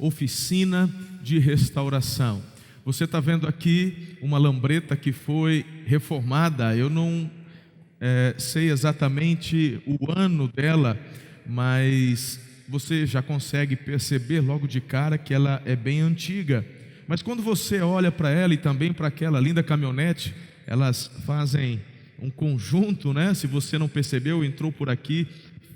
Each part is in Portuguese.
oficina de restauração. Você está vendo aqui uma lambreta que foi reformada. Eu não sei exatamente o ano dela, mas você já consegue perceber logo de cara que ela é bem antiga. Mas quando você olha para ela e também para aquela linda caminhonete, elas fazem um conjunto, né? Se você não percebeu, entrou por aqui,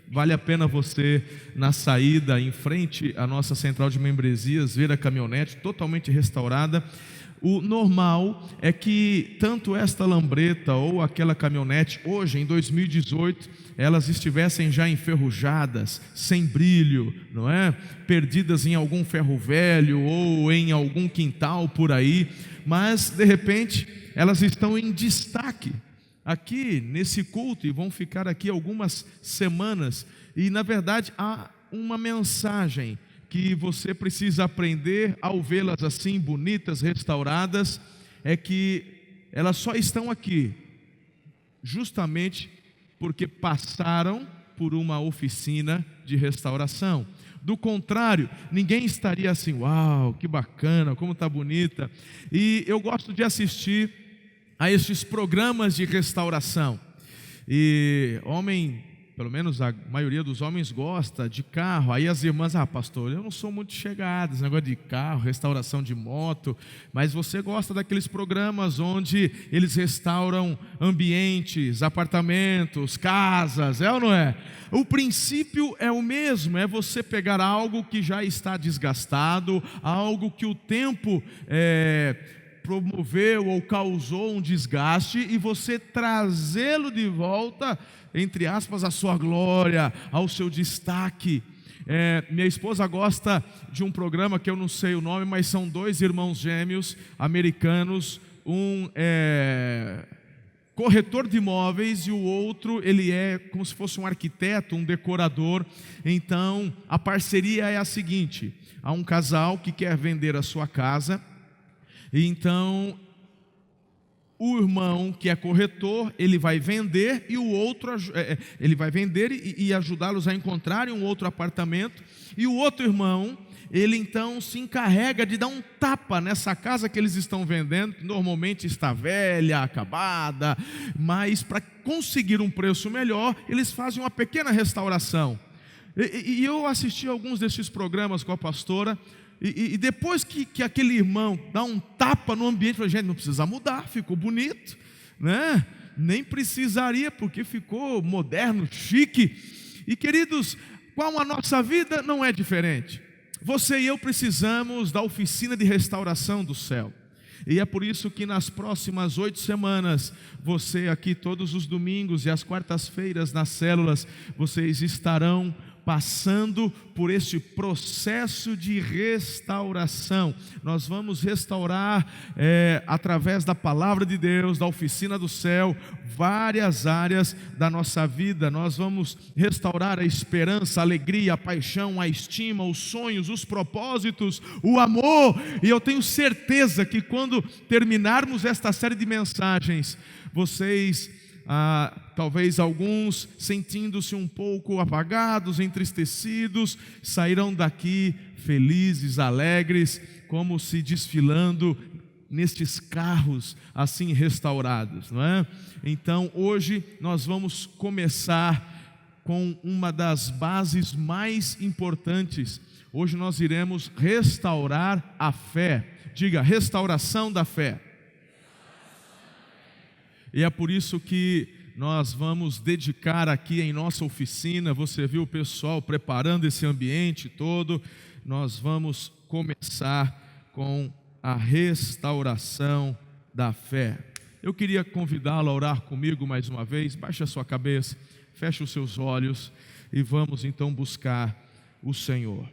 vale a pena você, na saída, em frente à nossa central de membresias, ver a caminhonete totalmente restaurada. O normal é que tanto esta lambreta ou aquela caminhonete, hoje em 2018, elas estivessem já enferrujadas, sem brilho, não é? Perdidas em algum ferro velho ou em algum quintal por aí, mas de repente elas estão em destaque aqui nesse culto e vão ficar aqui algumas semanas. E na verdade há uma mensagem que você precisa aprender ao vê-las assim, bonitas, restauradas, é que elas só estão aqui justamente porque passaram por uma oficina de restauração. Do contrário, ninguém estaria assim, uau, que bacana, como está bonita. E eu gosto de assistir a estes programas de restauração. E pelo menos a maioria dos homens gosta de carro. Aí as irmãs, pastor, eu não sou muito chegada esse negócio de carro, restauração de moto, mas você gosta daqueles programas onde eles restauram ambientes, apartamentos, casas, é ou não é? O princípio é o mesmo, é você pegar algo que já está desgastado, algo que o tempo promoveu ou causou um desgaste, e você trazê-lo de volta, entre aspas, à sua glória, ao seu destaque. Minha esposa gosta de um programa que eu não sei o nome, mas são dois irmãos gêmeos americanos, um corretor de imóveis e o outro, ele é como se fosse um arquiteto, um decorador. Então a parceria é a seguinte: há um casal que quer vender a sua casa, e então o irmão que é corretor, ele vai vender, e o outro ele vai vender e ajudá-los a encontrarem um outro apartamento. E o outro irmão, ele então se encarrega de dar um tapa nessa casa que eles estão vendendo, que normalmente está velha, acabada, mas para conseguir um preço melhor, eles fazem uma pequena restauração. E eu assisti a alguns desses programas com a pastora. E depois que aquele irmão dá um tapa no ambiente, fala, gente, não precisa mudar, ficou bonito, né? Nem precisaria, porque ficou moderno, chique. E queridos, com a nossa vida não é diferente. Você e eu precisamos da oficina de restauração do céu. E é por isso que nas próximas 8 semanas, você aqui todos os domingos e as quartas-feiras nas células, vocês estarão passando por este processo de restauração. Nós vamos restaurar através da palavra de Deus, da oficina do céu, várias áreas da nossa vida. Nós vamos restaurar a esperança, a alegria, a paixão, a estima, os sonhos, os propósitos, o amor. E eu tenho certeza que quando terminarmos esta série de mensagens, vocês talvez alguns sentindo-se um pouco apagados, entristecidos, sairão daqui felizes, alegres, como se desfilando nestes carros assim restaurados, não é? Então hoje nós vamos começar com uma das bases mais importantes. Hoje nós iremos restaurar a fé. Diga, restauração da fé. E é por isso que nós vamos dedicar aqui em nossa oficina, você viu o pessoal preparando esse ambiente todo, nós vamos começar com a restauração da fé. Eu queria convidá-lo a orar comigo mais uma vez. Baixe a sua cabeça, feche os seus olhos e vamos então buscar o Senhor.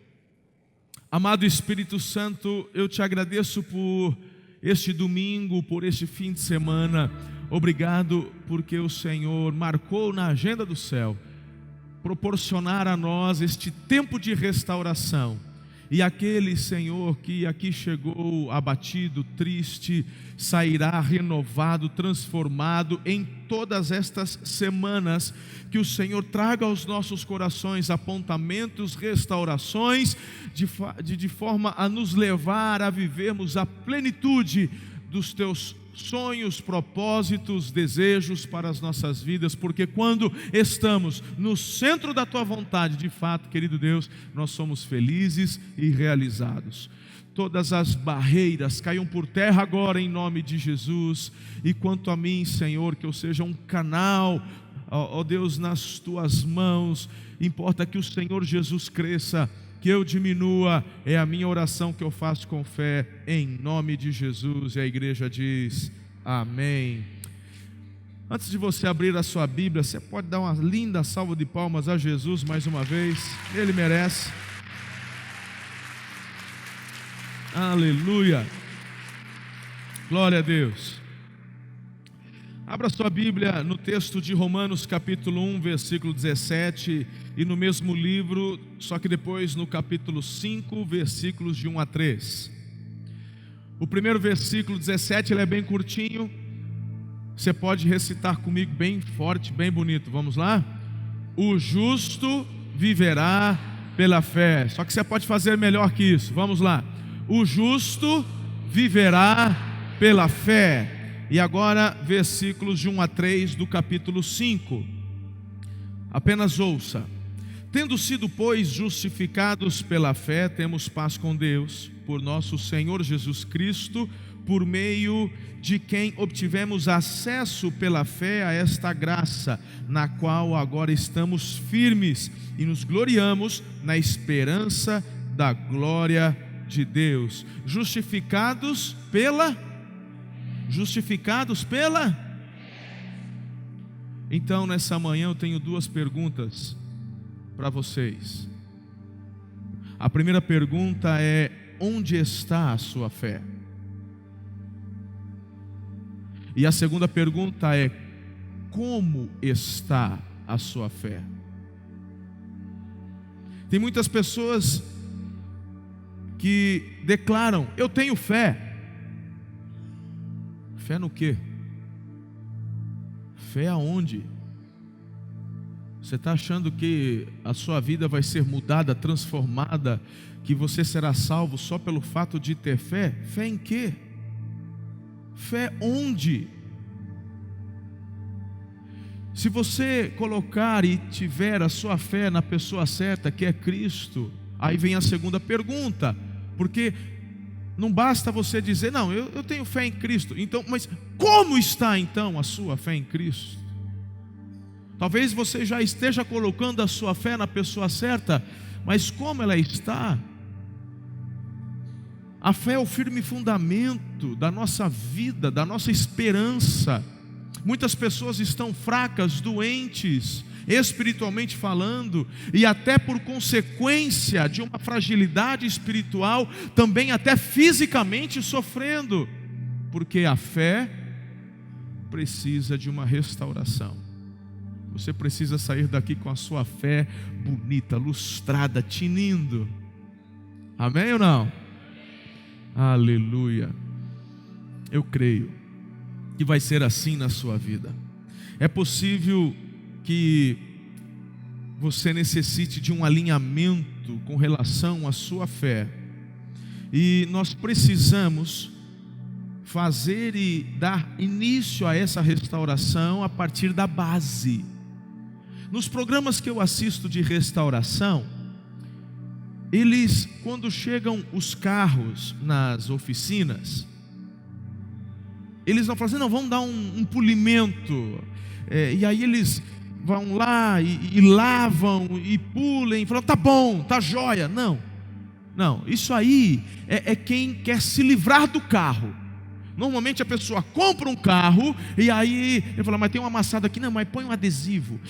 Amado Espírito Santo, eu te agradeço por este domingo, por este fim de semana. Obrigado porque o Senhor marcou na agenda do céu proporcionar a nós este tempo de restauração. E aquele, Senhor, que aqui chegou abatido, triste, sairá renovado, transformado em todas estas semanas. Que o Senhor traga aos nossos corações apontamentos, restaurações, de forma a nos levar a vivermos a plenitude dos teus sonhos, propósitos, desejos para as nossas vidas, porque quando estamos no centro da tua vontade, de fato, querido Deus, nós somos felizes e realizados. Todas as barreiras caiam por terra agora em nome de Jesus. E quanto a mim, Senhor, que eu seja um canal, ó Deus, nas tuas mãos. Importa que o Senhor Jesus cresça, que eu diminua, é a minha oração que eu faço com fé, em nome de Jesus. E a igreja diz, amém. Antes de você abrir a sua Bíblia, você pode dar uma linda salva de palmas a Jesus mais uma vez, Ele merece. Aleluia, glória a Deus. Abra sua Bíblia no texto de Romanos capítulo 1, versículo 17, e no mesmo livro, só que depois no capítulo 5, versículos de 1 a 3. O primeiro versículo 17, ele é bem curtinho, você pode recitar comigo bem forte, bem bonito, vamos lá? O justo viverá pela fé. Só que você pode fazer melhor que isso, vamos lá. O justo viverá pela fé. E agora, versículos de 1 a 3 do capítulo 5. Apenas ouça. Tendo sido, pois, justificados pela fé, temos paz com Deus, por nosso Senhor Jesus Cristo, por meio de quem obtivemos acesso pela fé a esta graça, na qual agora estamos firmes e nos gloriamos na esperança da glória de Deus. Justificados pela... Então nessa manhã eu tenho duas perguntas para vocês. A primeira pergunta é: onde está a sua fé? E a segunda pergunta é: como está a sua fé? Tem muitas pessoas que declaram: eu tenho fé. Fé no quê? Fé aonde? Você está achando que a sua vida vai ser mudada, transformada, que você será salvo só pelo fato de ter fé? Fé em quê? Fé onde? Se você colocar e tiver a sua fé na pessoa certa, que é Cristo, aí vem a segunda pergunta, porque não basta você dizer, não, eu tenho fé em Cristo. Então, mas como está então a sua fé em Cristo? Talvez você já esteja colocando a sua fé na pessoa certa, mas como ela está? A fé é o firme fundamento da nossa vida, da nossa esperança. Muitas pessoas estão fracas, doentes, espiritualmente falando, e até por consequência de uma fragilidade espiritual, também até fisicamente sofrendo, porque a fé precisa de uma restauração. Você precisa sair daqui com a sua fé bonita, lustrada, tinindo. Amém ou não? Aleluia. Eu creio que vai ser assim na sua vida. É possível que você necessite de um alinhamento com relação à sua fé, e nós precisamos fazer e dar início a essa restauração a partir da base. Nos programas que eu assisto de restauração, eles, quando chegam os carros nas oficinas, eles não falam assim, não, vamos dar um polimento, e aí eles vão lá e lavam e pulem, falam, tá bom, tá jóia. Não, isso aí é quem quer se livrar do carro. Normalmente a pessoa compra um carro e aí ele fala, mas tem uma amassada aqui, não, mas põe um adesivo,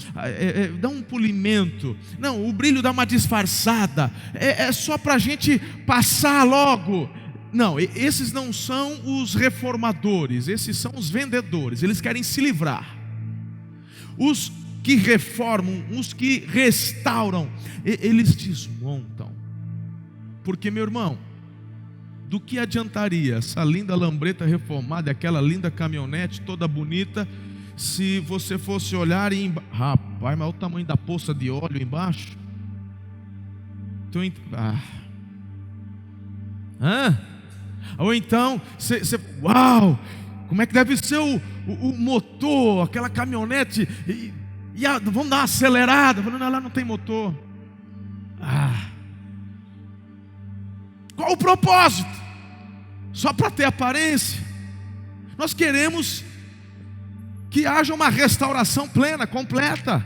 dá um polimento, não, o brilho dá uma disfarçada, é só para a gente passar logo. Não, esses não são os reformadores, esses são os vendedores, eles querem se livrar. Os que reformam, os que restauram, eles desmontam, Porque, meu irmão, do que adiantaria essa linda lambreta reformada, aquela linda caminhonete toda bonita, se você fosse olhar e rapaz, mas olha o tamanho da poça de óleo embaixo. Ou então, uau, como é que deve ser o motor, aquela caminhonete, vamos dar uma acelerada. Não, lá não tem motor. Qual o propósito? Só para ter aparência? Nós queremos que haja uma restauração plena, completa.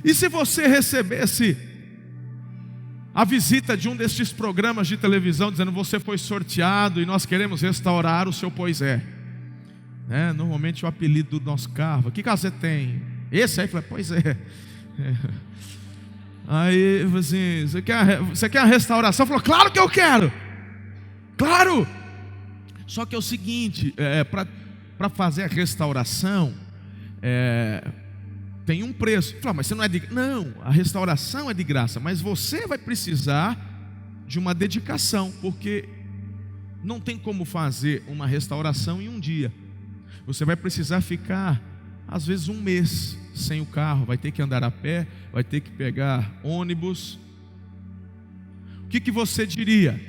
E se você recebesse a visita de um destes programas de televisão dizendo: você foi sorteado e nós queremos restaurar o seu Pois é. Normalmente o apelido do nosso carro: que carro você tem? Esse aí? Eu falei: pois é. Aí assim, você quer a restauração? Falou: claro que eu quero. Claro. Só que é o seguinte, para fazer a restauração tem um preço. Fala: mas você não é de... Não, a restauração é de graça, mas você vai precisar de uma dedicação, porque não tem como fazer uma restauração em um dia. Você vai precisar ficar às vezes um mês sem o carro, vai ter que andar a pé, vai ter que pegar ônibus. O que você diria?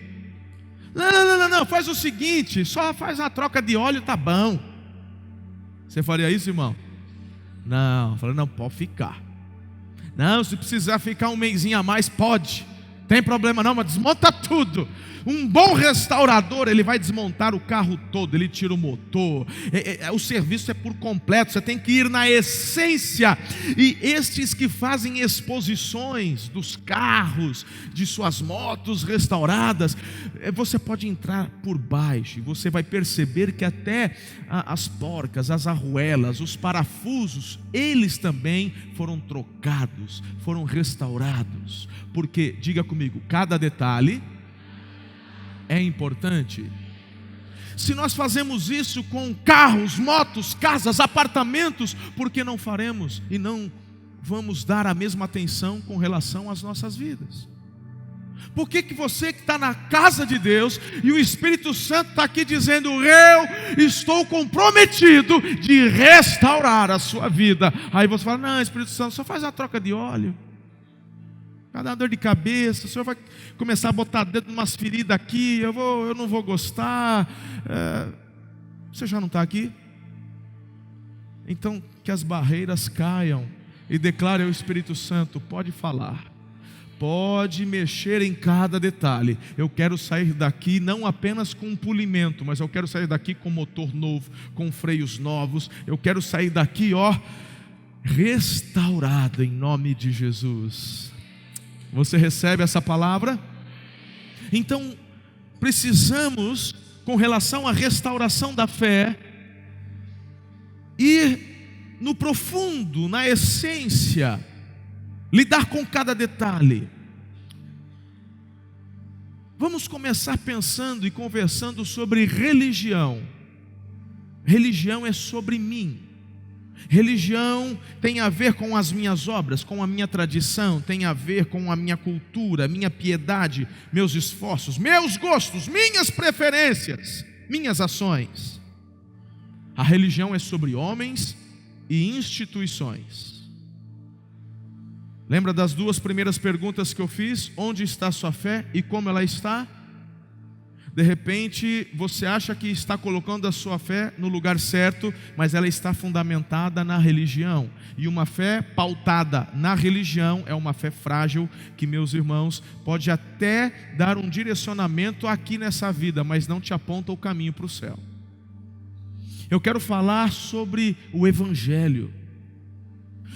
Não, faz o seguinte, só faz uma troca de óleo, tá bom. Você faria isso, irmão? Não, falei: não, pode ficar. Não, se precisar ficar um mêsinho a mais, pode. Tem problema não, mas desmonta tudo. Um bom restaurador, ele vai desmontar o carro todo, ele tira o motor, o serviço é por completo, você tem que ir na essência. E estes que fazem exposições dos carros, de suas motos restauradas, você pode entrar por baixo e você vai perceber que até as porcas, as arruelas, os parafusos, eles também foram trocados, foram restaurados. Porque, diga comigo, cada detalhe é importante. Se nós fazemos isso com carros, motos, casas, apartamentos, por que não faremos e não vamos dar a mesma atenção com relação às nossas vidas? Por que você que está na casa de Deus e o Espírito Santo está aqui dizendo: eu estou comprometido de restaurar a sua vida? Aí você fala: não, Espírito Santo, só faz a troca de óleo. Vai dar dor de cabeça, o senhor vai começar a botar dedo em umas feridas aqui, eu não vou gostar. Você já não está aqui? Então que as barreiras caiam e declare ao Espírito Santo: pode falar, pode mexer em cada detalhe. Eu quero sair daqui não apenas com um polimento, mas eu quero sair daqui com motor novo, com freios novos. Eu quero sair daqui, restaurado em nome de Jesus. Você recebe essa palavra? Então, precisamos, com relação à restauração da fé, ir no profundo, na essência, lidar com cada detalhe. Vamos começar pensando e conversando sobre religião. Religião é sobre mim. Religião tem a ver com as minhas obras, com a minha tradição, tem a ver com a minha cultura, minha piedade, meus esforços, meus gostos, minhas preferências, minhas ações. A religião é sobre homens e instituições. Lembra das duas primeiras perguntas que eu fiz? Onde está a sua fé e como ela está? De repente você acha que está colocando a sua fé no lugar certo, mas ela está fundamentada na religião. E uma fé pautada na religião é uma fé frágil, que, meus irmãos, pode até dar um direcionamento aqui nessa vida, mas não te aponta o caminho para o céu. Eu quero falar sobre o Evangelho.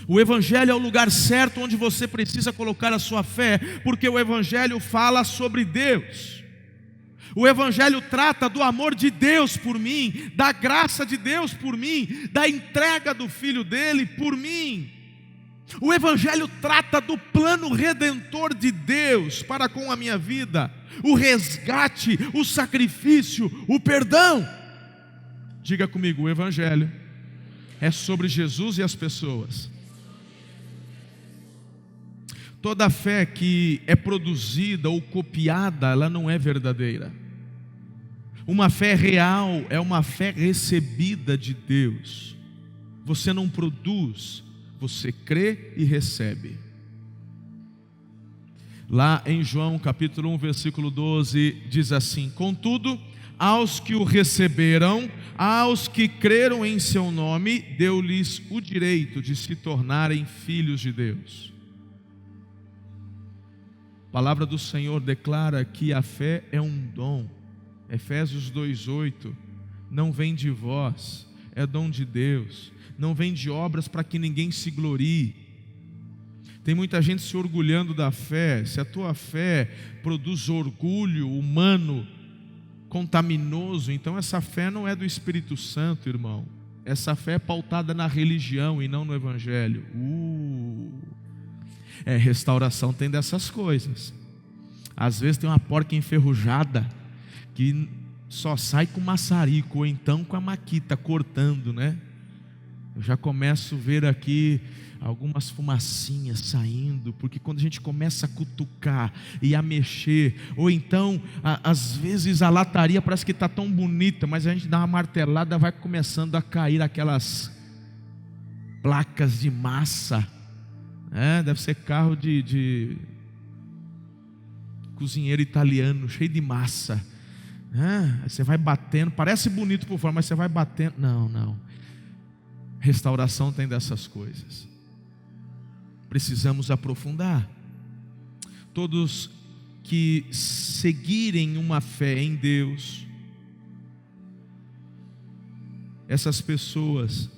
O Evangelho é o lugar certo onde você precisa colocar a sua fé, porque o Evangelho fala sobre Deus. O Evangelho trata do amor de Deus por mim, da graça de Deus por mim, da entrega do Filho dele por mim. O Evangelho trata do plano redentor de Deus para com a minha vida, o resgate, o sacrifício, o perdão. Diga comigo, o Evangelho é sobre Jesus e as pessoas. Toda fé que é produzida ou copiada, ela não é verdadeira. Uma fé real é uma fé recebida de Deus. Você não produz, você crê e recebe. Lá em João capítulo 1, versículo 12, diz assim: contudo, aos que o receberam, aos que creram em seu nome, deu-lhes o direito de se tornarem filhos de Deus. A palavra do Senhor declara que a fé é um dom. Efésios 2:8, não vem de vós, é dom de Deus, não vem de obras para que ninguém se glorie. Tem muita gente se orgulhando da fé. Se a tua fé produz orgulho humano, contaminoso, então essa fé não é do Espírito Santo, irmão. Essa fé é pautada na religião e não no Evangelho. Restauração tem dessas coisas. Às vezes tem uma porca enferrujada que só sai com maçarico, ou então com a maquita cortando, né? Eu já começo a ver aqui algumas fumacinhas saindo, porque quando a gente começa a cutucar e a mexer, ou então, às vezes a lataria parece que está tão bonita, mas a gente dá uma martelada, vai começando a cair aquelas placas de massa, deve ser carro de cozinheiro italiano, cheio de massa. Você vai batendo, parece bonito por fora, mas você vai batendo. Não. Restauração tem dessas coisas. Precisamos aprofundar. Todos que seguirem uma fé em Deus, essas pessoas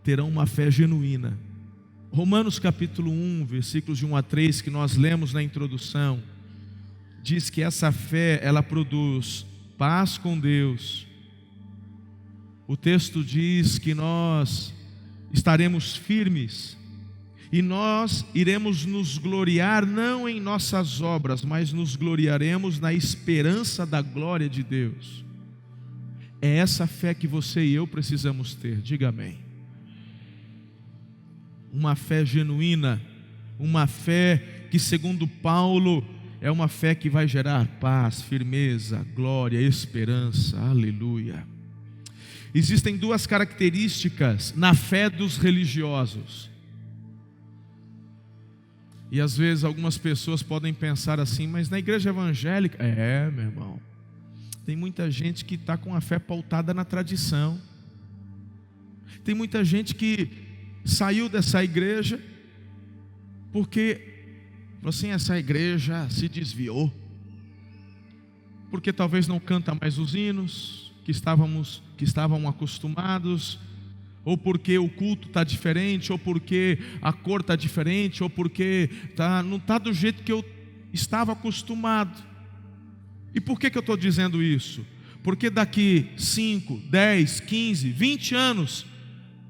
terão uma fé genuína. Romanos capítulo 1, versículos de 1 a 3, que nós lemos na introdução, diz que essa fé, ela produz paz com Deus. O texto diz que nós estaremos firmes e nós iremos nos gloriar não em nossas obras, mas nos gloriaremos na esperança da glória de Deus. É essa fé que você e eu precisamos ter, diga amém. Uma fé genuína, uma fé que, segundo Paulo, é uma fé que vai gerar paz, firmeza, glória, esperança, aleluia. Existem duas características na fé dos religiosos. E às vezes algumas pessoas podem pensar assim, mas na igreja evangélica, meu irmão, tem muita gente que está com a fé pautada na tradição. Tem muita gente que saiu dessa igreja porque, assim, essa igreja se desviou, porque talvez não canta mais os hinos que estavam acostumados, ou porque o culto está diferente, ou porque a cor está diferente, ou porque não está do jeito que eu estava acostumado. E por que eu estou dizendo isso? Porque daqui 5, 10, 15, 20 anos,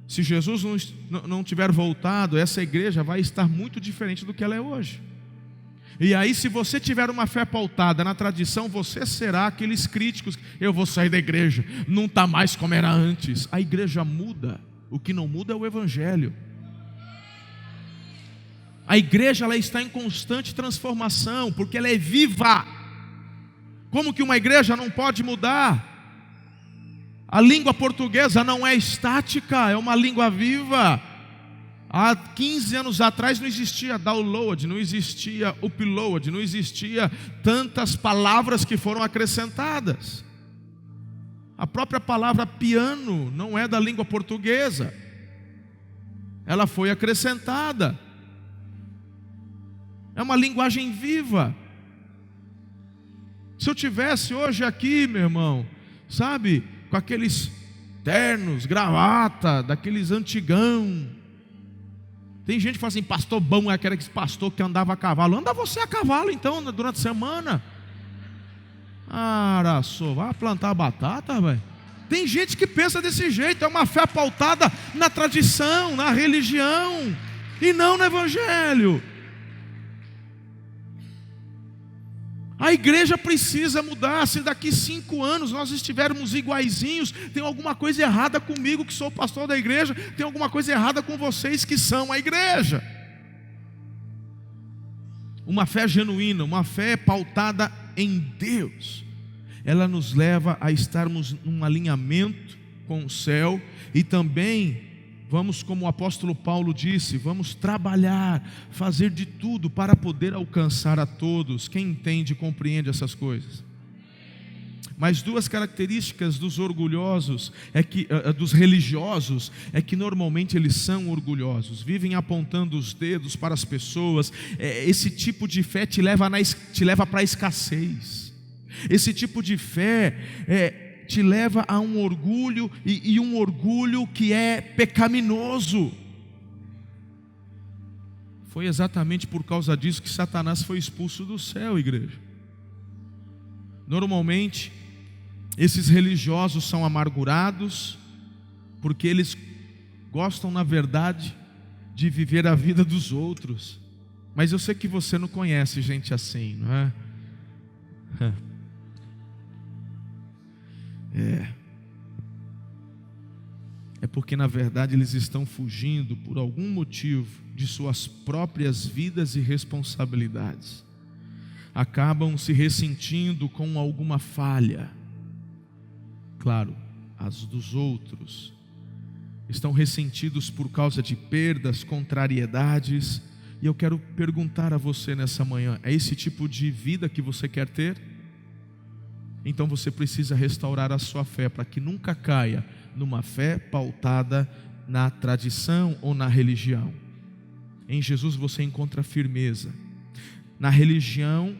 se Jesus não tiver voltado, essa igreja vai estar muito diferente do que ela é hoje. E aí, se você tiver uma fé pautada na tradição, você será aqueles críticos: eu vou sair da igreja, não está mais como era antes. A igreja muda, o que não muda é o Evangelho. A igreja, ela está em constante transformação, porque ela é viva. Como que uma igreja não pode mudar? A língua portuguesa não é estática, é uma língua viva. Há 15 anos atrás não existia download, não existia upload, não existia tantas palavras que foram acrescentadas. A própria palavra piano não é da língua portuguesa, ela foi acrescentada. É uma linguagem viva. Se eu tivesse hoje aqui, meu irmão, sabe, com aqueles ternos, gravata, daqueles antigão. Tem gente que fala assim: pastor bom é aquele pastor que andava a cavalo. Anda você a cavalo então, durante a semana. Araçô, vai plantar batata, velho. Tem gente que pensa desse jeito. É uma fé pautada na tradição, na religião, e não no Evangelho. A igreja precisa mudar. Se daqui 5 anos nós estivermos iguaizinhos, tem alguma coisa errada comigo que sou pastor da igreja, tem alguma coisa errada com vocês que são a igreja. uma fé genuína, uma fé pautada em Deus, ela nos leva a estarmos num alinhamento com o céu e também vamos, como o apóstolo Paulo disse, vamos trabalhar, fazer de tudo para poder alcançar a todos. Quem entende e compreende essas coisas? Mas duas características dos orgulhosos, dos religiosos, é que normalmente eles são orgulhosos, vivem apontando os dedos para as pessoas. Esse tipo de fé te leva para a escassez. Esse tipo de fé te leva a um orgulho, e um orgulho que é pecaminoso. Foi exatamente por causa disso que Satanás foi expulso do céu, igreja. Normalmente, esses religiosos são amargurados, porque eles gostam, na verdade, de viver a vida dos outros. Mas eu sei que você não conhece gente assim, não é? É porque na verdade eles estão fugindo por algum motivo de suas próprias vidas e responsabilidades. Acabam se ressentindo com alguma falha. Claro, as dos outros. Estão ressentidos por causa de perdas, contrariedades. E eu quero perguntar a você nessa manhã: é esse tipo de vida que você quer ter? Então você precisa restaurar a sua fé, para que nunca caia numa fé pautada na tradição ou na religião. Em Jesus você encontra firmeza. Na religião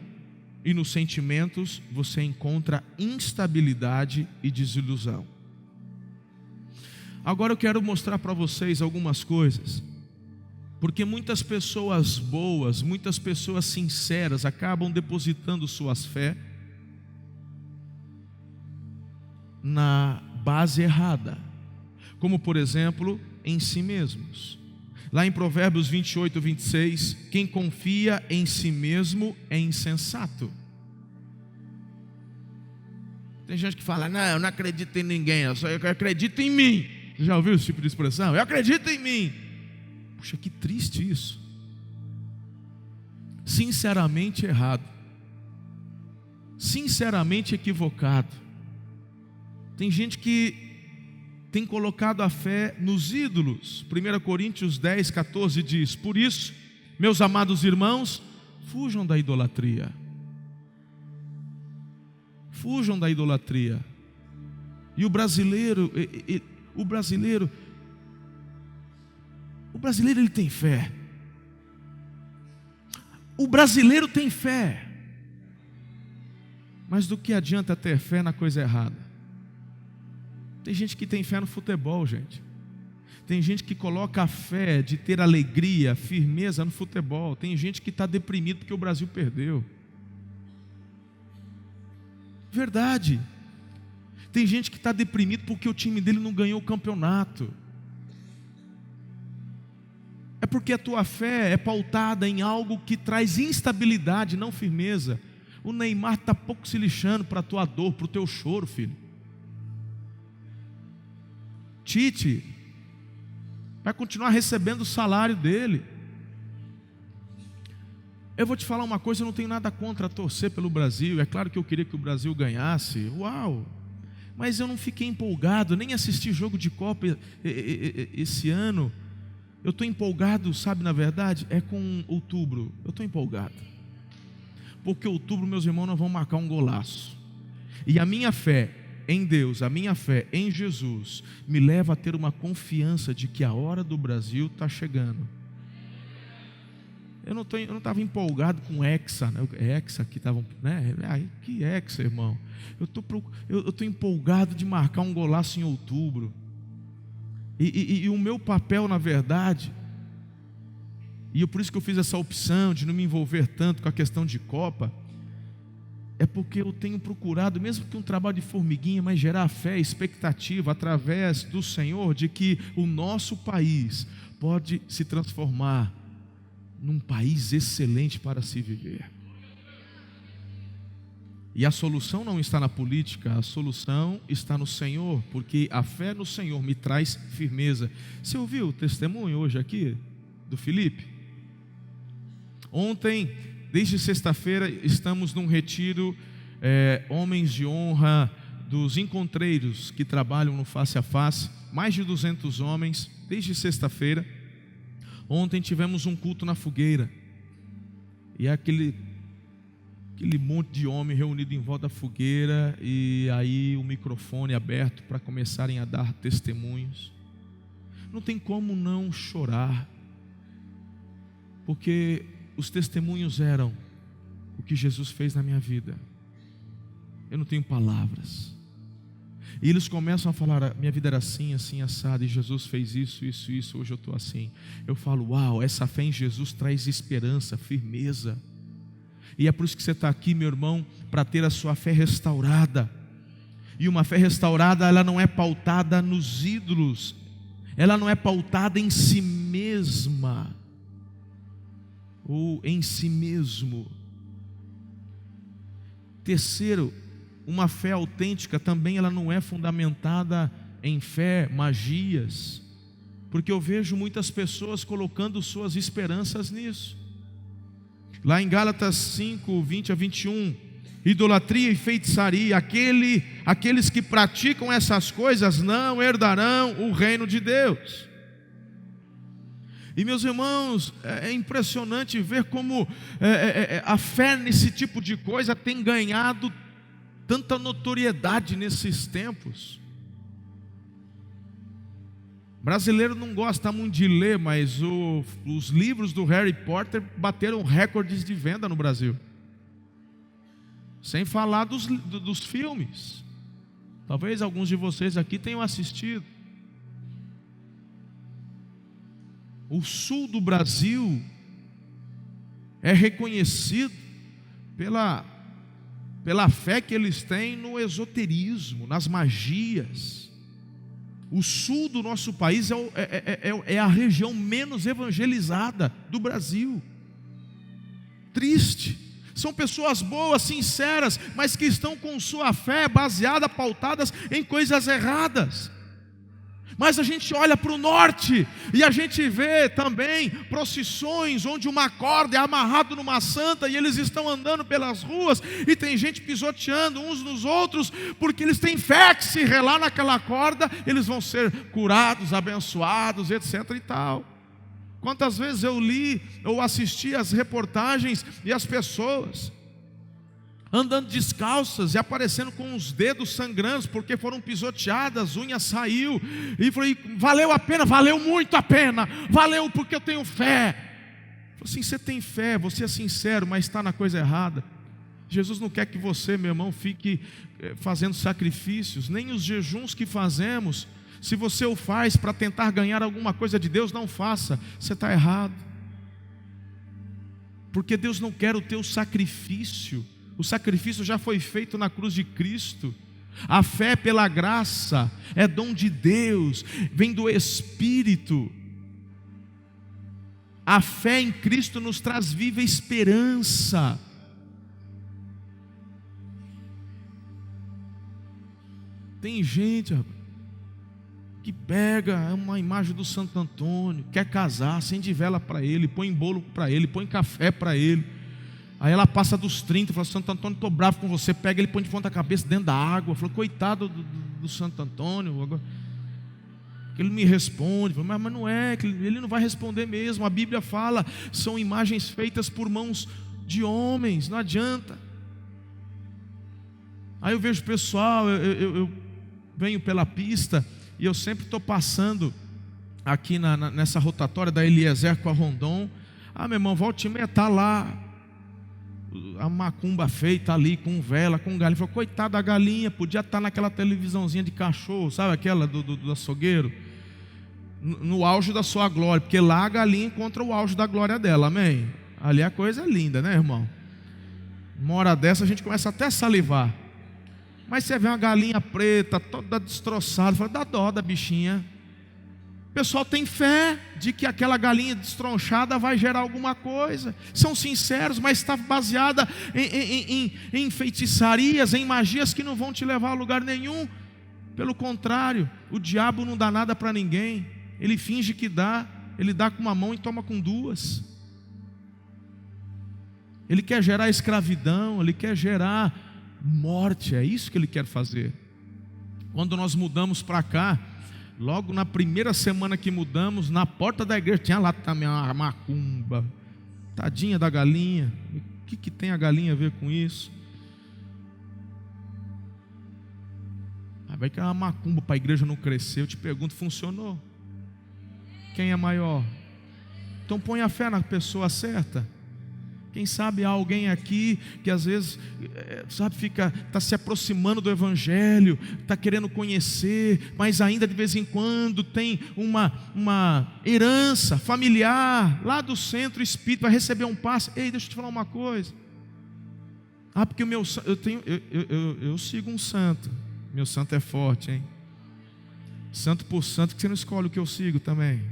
e nos sentimentos você encontra instabilidade e desilusão. Agora eu quero mostrar para vocês algumas coisas, porque muitas pessoas boas, muitas pessoas sinceras acabam depositando suas fé na base errada, como por exemplo em si mesmos. Lá em Provérbios 28, 26, quem confia em si mesmo é insensato. Tem gente que fala: não, eu não acredito em ninguém, eu acredito em mim. Você já ouviu esse tipo de expressão? Eu acredito em mim. Puxa, que triste isso. Sinceramente errado, sinceramente equivocado. Tem gente que tem colocado a fé nos ídolos. 1 Coríntios 10, 14 diz: por isso, meus amados irmãos, fujam da idolatria. Fujam da idolatria. E o brasileiro ele tem fé. O brasileiro tem fé. Mas do que adianta ter fé na coisa errada? Tem gente que tem fé no futebol, gente. Tem gente que coloca a fé de ter alegria, firmeza no futebol. Tem gente que está deprimido porque o Brasil perdeu. Verdade. Tem gente que está deprimido porque o time dele não ganhou o campeonato. É porque a tua fé é pautada em algo que traz instabilidade, não firmeza. O Neymar está pouco se lixando para a tua dor, para o teu choro, filho. Tite vai continuar recebendo o salário dele. Eu vou te falar uma coisa: eu não tenho nada contra torcer pelo Brasil. É claro que eu queria que o Brasil ganhasse. Uau! Mas eu não fiquei empolgado, nem assisti jogo de Copa esse ano. Eu estou empolgado, sabe, na verdade, é com outubro. Eu estou empolgado, porque outubro, meus irmãos, nós vamos marcar um golaço. E a minha fé em Deus, a minha fé em Jesus, me leva a ter uma confiança de que a hora do Brasil está chegando. Eu não estava empolgado com Hexa, né? Hexa que estavam, né? Ai, que Hexa, irmão. Eu estou empolgado de marcar um golaço em outubro. E o meu papel, na verdade, por isso que eu fiz essa opção de não me envolver tanto com a questão de Copa, é porque eu tenho procurado, mesmo que um trabalho de formiguinha, mas gerar fé, expectativa através do Senhor, de que o nosso país pode se transformar num país excelente para se viver. E a solução não está na política, a solução está no Senhor, porque a fé no Senhor me traz firmeza. Você ouviu o testemunho hoje aqui do Felipe? Ontem, desde sexta-feira estamos num retiro, Homens de Honra, dos encontreiros que trabalham no Face a Face, mais de 200 homens, desde sexta-feira. Ontem tivemos um culto na fogueira, e aquele monte de homem reunido em volta da fogueira, e aí o microfone aberto para começarem a dar testemunhos. Não tem como não chorar, porque os testemunhos eram o que Jesus fez na minha vida. Eu não tenho palavras. E eles começam a falar: minha vida era assim, assim, assada, e Jesus fez isso, isso, isso, hoje eu estou assim. Eu falo: uau, essa fé em Jesus traz esperança, firmeza. E é por isso que você está aqui, meu irmão, para ter a sua fé restaurada. E uma fé restaurada, ela não é pautada nos ídolos, ela não é pautada em si mesma, ou em si mesmo. Terceiro, uma fé autêntica também, ela não é fundamentada em fé, magias, porque eu vejo muitas pessoas colocando suas esperanças nisso. Lá em Gálatas 5, 20 a 21, idolatria e feitiçaria, aqueles que praticam essas coisas não herdarão o reino de Deus. E meus irmãos, é impressionante ver como a fé nesse tipo de coisa tem ganhado tanta notoriedade nesses tempos. Brasileiro não gosta muito de ler, mas os livros do Harry Potter bateram recordes de venda no Brasil. Sem falar dos filmes. Talvez alguns de vocês aqui tenham assistido. O sul do Brasil é reconhecido pela fé que eles têm no esoterismo, nas magias. O sul do nosso país é a região menos evangelizada do Brasil. Triste. São pessoas boas, sinceras, mas que estão com sua fé baseada, pautadas em coisas erradas. Mas a gente olha para o norte e a gente vê também procissões onde uma corda é amarrada numa santa e eles estão andando pelas ruas e tem gente pisoteando uns nos outros, porque eles têm fé que se relar naquela corda eles vão ser curados, abençoados, etc e tal. Quantas vezes eu li ou assisti as reportagens e as pessoas andando descalças e aparecendo com os dedos sangrando porque foram pisoteadas, unha saiu, e falei: valeu a pena? Valeu muito a pena, valeu porque eu tenho fé. Falei assim: você tem fé, você é sincero, mas está na coisa errada. Jesus não quer que você, meu irmão, fique fazendo sacrifícios, nem os jejuns que fazemos. Se você o faz para tentar ganhar alguma coisa de Deus, não faça, você está errado, porque Deus não quer o teu sacrifício. O sacrifício já foi feito na cruz de Cristo. A fé pela graça é dom de Deus, vem do Espírito. A fé em Cristo nos traz viva esperança. Tem gente que pega uma imagem do Santo Antônio, quer casar, acende vela para ele, põe bolo para ele, põe café para ele. Aí ela passa dos 30, fala: Santo Antônio, estou bravo com você. Pega ele, põe de ponta cabeça dentro da água. Falou: coitado do Santo Antônio, agora ele me responde. Falei: mas não é, ele não vai responder mesmo. A Bíblia fala, são imagens feitas por mãos de homens, não adianta. Aí eu vejo o pessoal, eu venho pela pista e eu sempre estou passando aqui nessa rotatória da Eliezer com a Rondon. Meu irmão, volta e meia está lá a macumba feita ali, com vela, com galinha. Falei: coitada da galinha, podia estar naquela televisãozinha de cachorro, sabe aquela do açougueiro, no auge da sua glória, porque lá a galinha encontra o auge da glória dela, amém? Ali a coisa é linda, né, irmão? Uma hora dessa a gente começa até a salivar. Mas você vê uma galinha preta, toda destroçada, fala: dá dó da bichinha. O pessoal tem fé de que aquela galinha destronchada vai gerar alguma coisa. São sinceros, mas está baseada em feitiçarias, em magias que não vão te levar a lugar nenhum. Pelo contrário, o diabo não dá nada para ninguém. Ele finge que dá, ele dá com uma mão e toma com duas. Ele quer gerar escravidão, ele quer gerar morte, é isso que ele quer fazer. Quando nós mudamos para cá, logo na primeira semana que mudamos, na porta da igreja tinha lá também uma macumba. Tadinha da galinha. O que tem a galinha a ver com isso? Vai que é uma macumba para a igreja não crescer. Eu te pergunto, funcionou? Quem é maior? Então põe a fé na pessoa certa. Quem sabe há alguém aqui que às vezes, está se aproximando do Evangelho, está querendo conhecer, mas ainda de vez em quando tem uma herança familiar, lá do centro espírita, vai receber um passe. Ei, deixa eu te falar uma coisa. Porque eu sigo um santo. Meu santo é forte, hein? Santo por santo, que você não escolhe o que eu sigo também.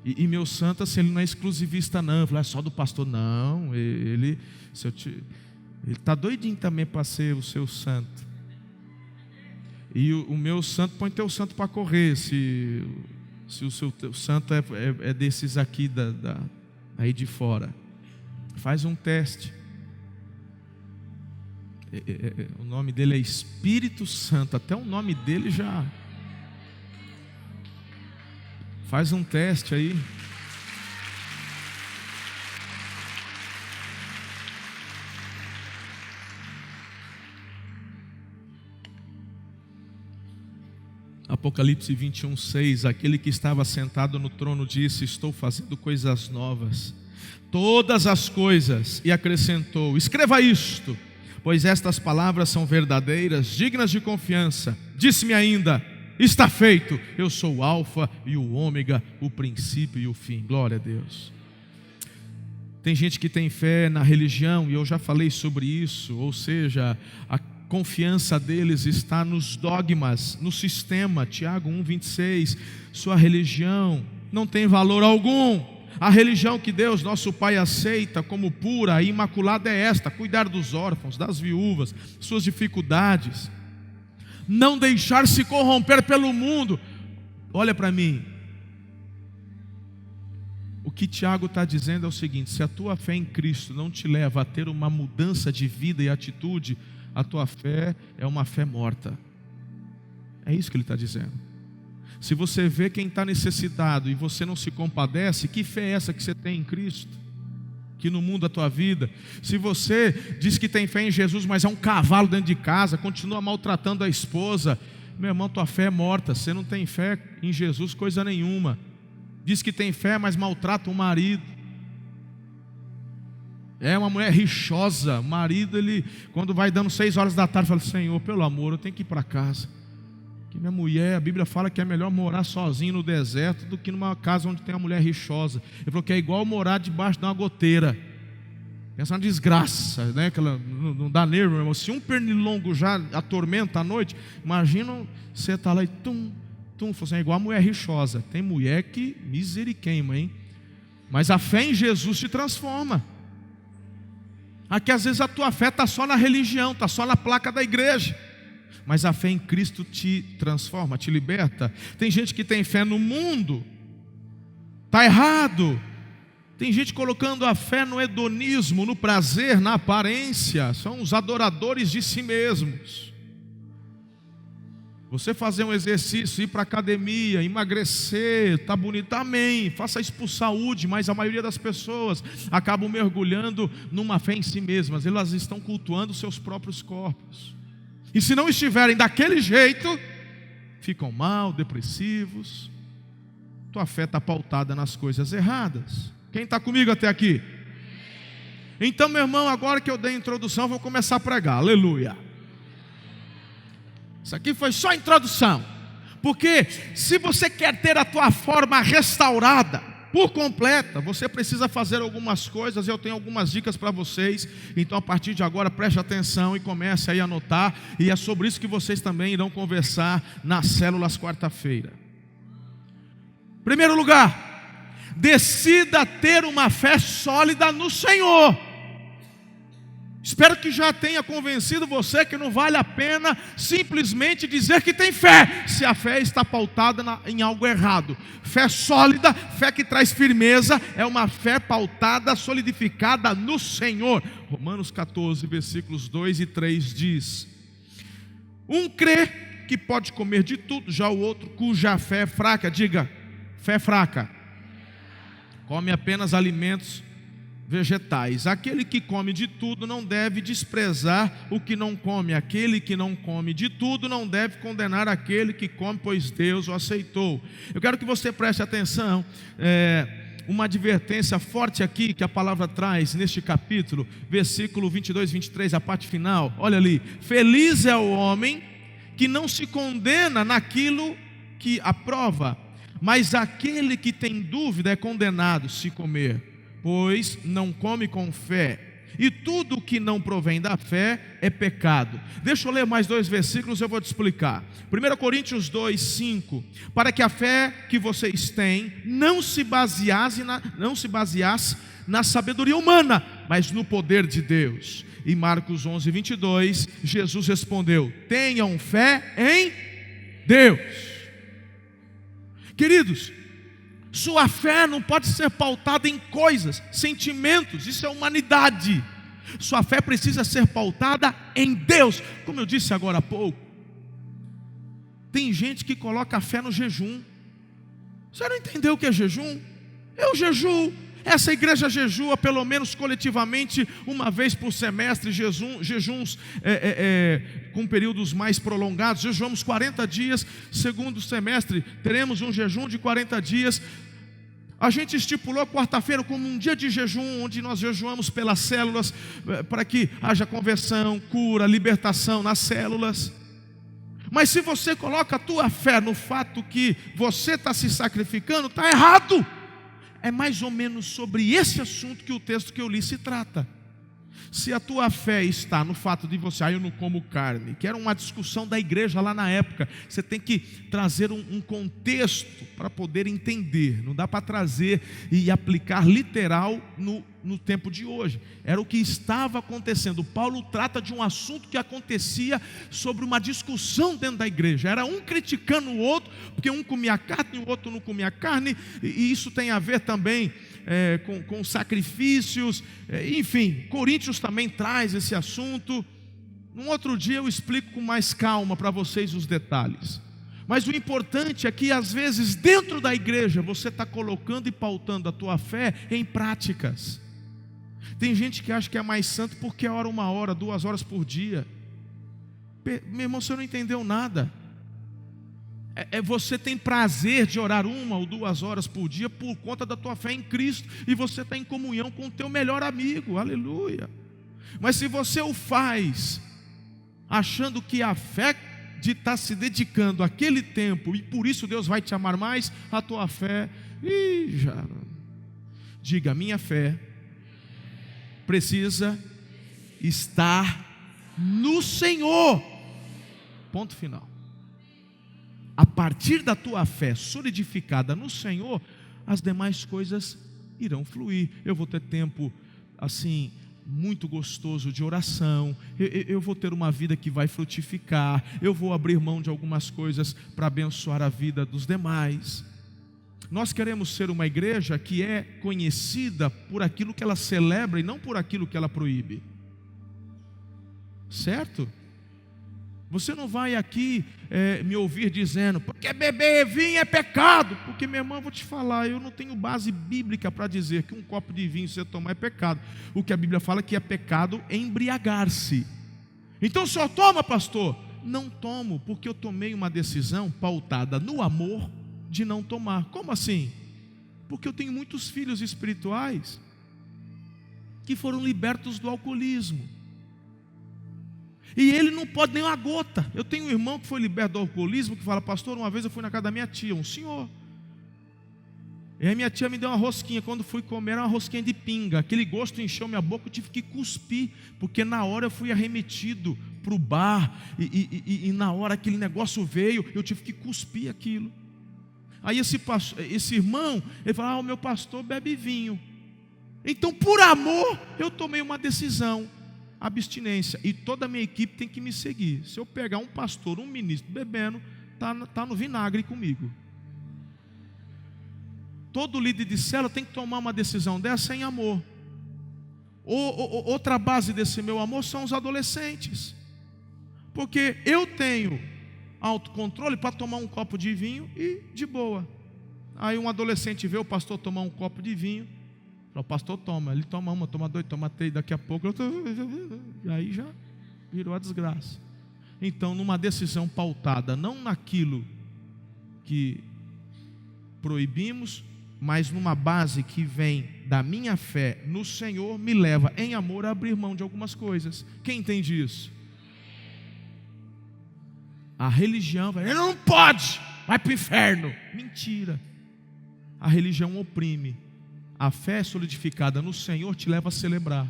E meu santo, assim, ele não é exclusivista não. Eu falei, é só do pastor. Não, ele está doidinho também para ser o seu santo. E o meu santo, põe teu santo para correr. Se o seu santo é desses aqui aí de fora. Faz um teste. O nome dele é Espírito Santo. Até o nome dele já... Faz um teste aí. Apocalipse 21:6. Aquele que estava sentado no trono disse: estou fazendo coisas novas, todas as coisas. E acrescentou: escreva isto, pois estas palavras são verdadeiras, dignas de confiança. Disse-me ainda: está feito, eu sou o alfa e o ômega, o princípio e o fim. Glória a Deus. Tem gente que tem fé na religião, e eu já falei sobre isso, ou seja, a confiança deles está nos dogmas, no sistema. Tiago 1:26, sua religião não tem valor algum. A religião que Deus, nosso Pai, aceita como pura e imaculada é esta: cuidar dos órfãos, das viúvas, suas dificuldades, não deixar-se corromper pelo mundo. Olha para mim, o que Tiago está dizendo é o seguinte: se a tua fé em Cristo não te leva a ter uma mudança de vida e atitude, a tua fé é uma fé morta. É isso que ele está dizendo. Se você vê quem está necessitado e você não se compadece, que fé é essa que você tem em Cristo? Que não muda a tua vida. Se você diz que tem fé em Jesus, mas é um cavalo dentro de casa, continua maltratando a esposa, meu irmão, tua fé é morta. Você não tem fé em Jesus coisa nenhuma. Diz que tem fé, mas maltrata o marido. É uma mulher rixosa. O marido, ele, quando vai dando 6 horas da tarde, fala: Senhor, pelo amor, eu tenho que ir para casa. Que minha mulher, a Bíblia fala que é melhor morar sozinho no deserto do que numa casa onde tem uma mulher rixosa. Ele falou que é igual morar debaixo de uma goteira. Pensa na desgraça, né? Que ela não dá nervo, meu irmão. Se um pernilongo já atormenta à noite, imagina você estar lá e falou assim, é igual a mulher rixosa. Tem mulher que miseriqueima, hein? Mas a fé em Jesus te transforma. Aqui às vezes a tua fé está só na religião, está só na placa da igreja. Mas a fé em Cristo te transforma, te liberta. Tem gente que tem fé no mundo, está errado. Tem gente colocando a fé no hedonismo, no prazer, na aparência. São os adoradores de si mesmos. Você fazer um exercício, ir para a academia, emagrecer, está bonito, amém. Faça isso por saúde, mas a maioria das pessoas acabam mergulhando numa fé em si mesmas. Elas estão cultuando seus próprios corpos. E se não estiverem daquele jeito, ficam mal, depressivos. Tua fé está pautada nas coisas erradas. Quem está comigo até aqui? Então, meu irmão, agora que eu dei a introdução, vou começar a pregar. Aleluia. Isso aqui foi só a introdução. Porque se você quer ter a tua forma restaurada por completa, você precisa fazer algumas coisas. Eu tenho algumas dicas para vocês. Então a partir de agora preste atenção e comece aí a anotar. E é sobre isso que vocês também irão conversar nas células quarta-feira. Primeiro lugar, decida ter uma fé sólida no Senhor. Espero que já tenha convencido você que não vale a pena simplesmente dizer que tem fé, se a fé está pautada em algo errado. Fé sólida, fé que traz firmeza, é uma fé pautada, solidificada no Senhor. Romanos 14, versículos 2 e 3 diz: um crê que pode comer de tudo, já o outro, cuja fé é fraca, diga, fé fraca, come apenas alimentos vegetais. Aquele que come de tudo não deve desprezar o que não come. Aquele que não come de tudo não deve condenar aquele que come, pois Deus o aceitou. Eu quero que você preste atenção, uma advertência forte aqui que a palavra traz neste capítulo, versículo 22 e 23, a parte final. Olha ali: feliz é o homem que não se condena naquilo que aprova, mas aquele que tem dúvida é condenado se comer, pois não come com fé, e tudo que não provém da fé é pecado. Deixa eu ler mais 2 versículos, eu vou te explicar. 1 Coríntios 2, 5: para que a fé que vocês têm não se baseasse na sabedoria humana, mas no poder de Deus. E Marcos 11, 22, Jesus respondeu: tenham fé em Deus. Queridos, sua fé não pode ser pautada em coisas, sentimentos, isso é humanidade. Sua fé precisa ser pautada em Deus. Como eu disse agora há pouco, tem gente que coloca a fé no jejum. Você não entendeu o que é jejum? Eu jejuo. Essa igreja jejua pelo menos coletivamente uma vez por semestre, jejuns com períodos mais prolongados. Jejuamos 40 dias, segundo semestre teremos um jejum de 40 dias. A gente estipulou quarta-feira como um dia de jejum, onde nós jejuamos pelas células, para que haja conversão, cura, libertação nas células. Mas se você coloca a tua fé no fato que você está se sacrificando, está errado. É mais ou menos sobre esse assunto que o texto que eu li se trata. Se a tua fé está no fato de você, eu não como carne, que era uma discussão da igreja lá na época, você tem que trazer um contexto para poder entender. Não dá para trazer e aplicar literal no tempo de hoje. Era o que estava acontecendo. Paulo trata de um assunto que acontecia sobre uma discussão dentro da igreja. Era um criticando o outro, porque um comia carne e o outro não comia carne, e isso tem a ver também com sacrifícios, enfim. Coríntios também traz esse assunto. Num outro dia eu explico com mais calma para vocês os detalhes. Mas o importante é que às vezes dentro da igreja você está colocando e pautando a tua fé em práticas. Tem gente que acha que é mais santo porque ora 1 hora, 2 horas por dia. Meu irmão, você não entendeu nada. Você tem prazer de orar 1 ou 2 horas por dia por conta da tua fé em Cristo, e você está em comunhão com o teu melhor amigo, aleluia. Mas se você o faz achando que a fé de estar se dedicando àquele tempo, e por isso Deus vai te amar mais, a tua fé, diga: minha fé precisa estar no Senhor, ponto final. A partir da tua fé solidificada no Senhor, as demais coisas irão fluir. Eu vou ter tempo assim muito gostoso de oração, eu vou ter uma vida que vai frutificar, eu vou abrir mão de algumas coisas para abençoar a vida dos demais. Nós queremos ser uma igreja que é conhecida por aquilo que ela celebra e não por aquilo que ela proíbe, certo? Você não vai aqui me ouvir dizendo, porque beber vinho é pecado. Porque, meu irmão, eu vou te falar, eu não tenho base bíblica para dizer que um copo de vinho você tomar é pecado. O que a Bíblia fala que é pecado é embriagar-se. Então, o senhor toma, pastor? Não tomo, porque eu tomei uma decisão pautada no amor de não tomar. Como assim? Porque eu tenho muitos filhos espirituais que foram libertos do alcoolismo. E ele não pode nem uma gota. Eu tenho um irmão que foi liberto do alcoolismo, que fala: pastor, uma vez eu fui na casa da minha tia, um senhor. E aí minha tia me deu uma rosquinha. Quando fui comer, era uma rosquinha de pinga. Aquele gosto encheu minha boca, eu tive que cuspir, porque na hora eu fui arremetido para o bar, e na hora aquele negócio veio, eu tive que cuspir aquilo. Aí esse irmão, ele fala: o meu pastor bebe vinho. Então, por amor, eu tomei uma decisão. abstinência. E toda a minha equipe tem que me seguir. Se eu pegar um pastor, um ministro bebendo, está no vinagre comigo. Todo líder de célula tem que tomar uma decisão dessa em amor. Outra base desse meu amor são os adolescentes. Porque eu tenho autocontrole para tomar um copo de vinho e de boa. Aí um adolescente vê o pastor tomar um copo de vinho, o pastor toma, ele toma uma, toma dois, toma três, daqui a pouco e aí já virou a desgraça. Então, numa decisão pautada não naquilo que proibimos, mas numa base que vem da minha fé no Senhor, me leva em amor a abrir mão de algumas coisas. Quem entende isso? A religião vai, ele não pode, vai para o inferno. Mentira. A religião oprime. A fé solidificada no Senhor te leva a celebrar.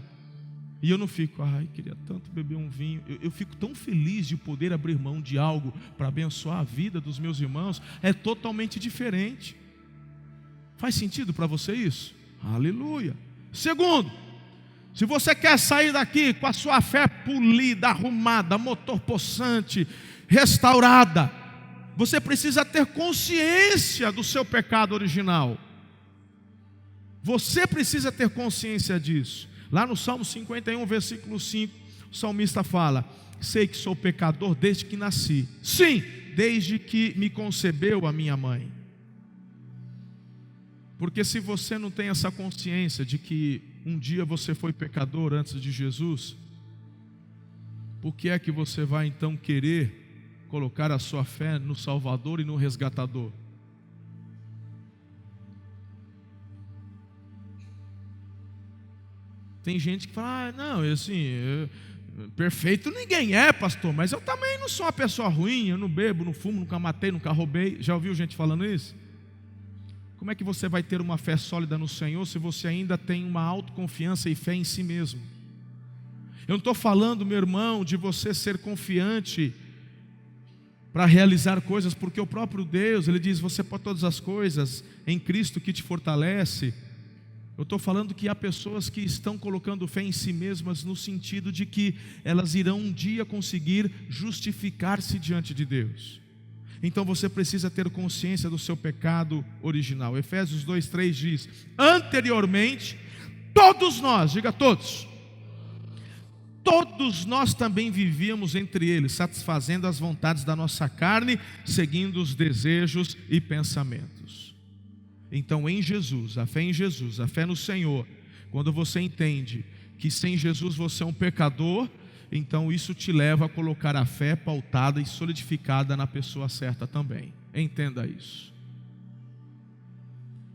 E eu não fico, queria tanto beber um vinho. Eu fico tão feliz de poder abrir mão de algo para abençoar a vida dos meus irmãos. É totalmente diferente. Faz sentido para você isso? Aleluia. Segundo, se você quer sair daqui com a sua fé polida, arrumada, motor possante, restaurada, você precisa ter consciência do seu pecado original. Você precisa ter consciência disso. Lá no Salmo 51, versículo 5, o salmista fala: sei que sou pecador desde que nasci. Sim, desde que me concebeu a minha mãe. Porque se você não tem essa consciência de que um dia você foi pecador antes de Jesus, por que é que você vai então querer colocar a sua fé no Salvador e no Resgatador? Tem gente que fala, não, perfeito ninguém é, pastor, mas eu também não sou uma pessoa ruim, eu não bebo, não fumo, nunca matei, nunca roubei. Já ouviu gente falando isso? Como é que você vai ter uma fé sólida no Senhor se você ainda tem uma autoconfiança e fé em si mesmo? Eu não estou falando, meu irmão, de você ser confiante para realizar coisas, porque o próprio Deus, Ele diz, você pode todas as coisas em Cristo que te fortalece. Eu estou falando que há pessoas que estão colocando fé em si mesmas no sentido de que elas irão um dia conseguir justificar-se diante de Deus. Então você precisa ter consciência do seu pecado original. Efésios 2:3 diz: anteriormente, todos nós, diga todos nós também vivíamos entre eles, satisfazendo as vontades da nossa carne, seguindo os desejos e pensamentos. Então em Jesus, a fé no Senhor, quando você entende que sem Jesus você é um pecador, então isso te leva a colocar a fé pautada e solidificada na pessoa certa também. Entenda isso.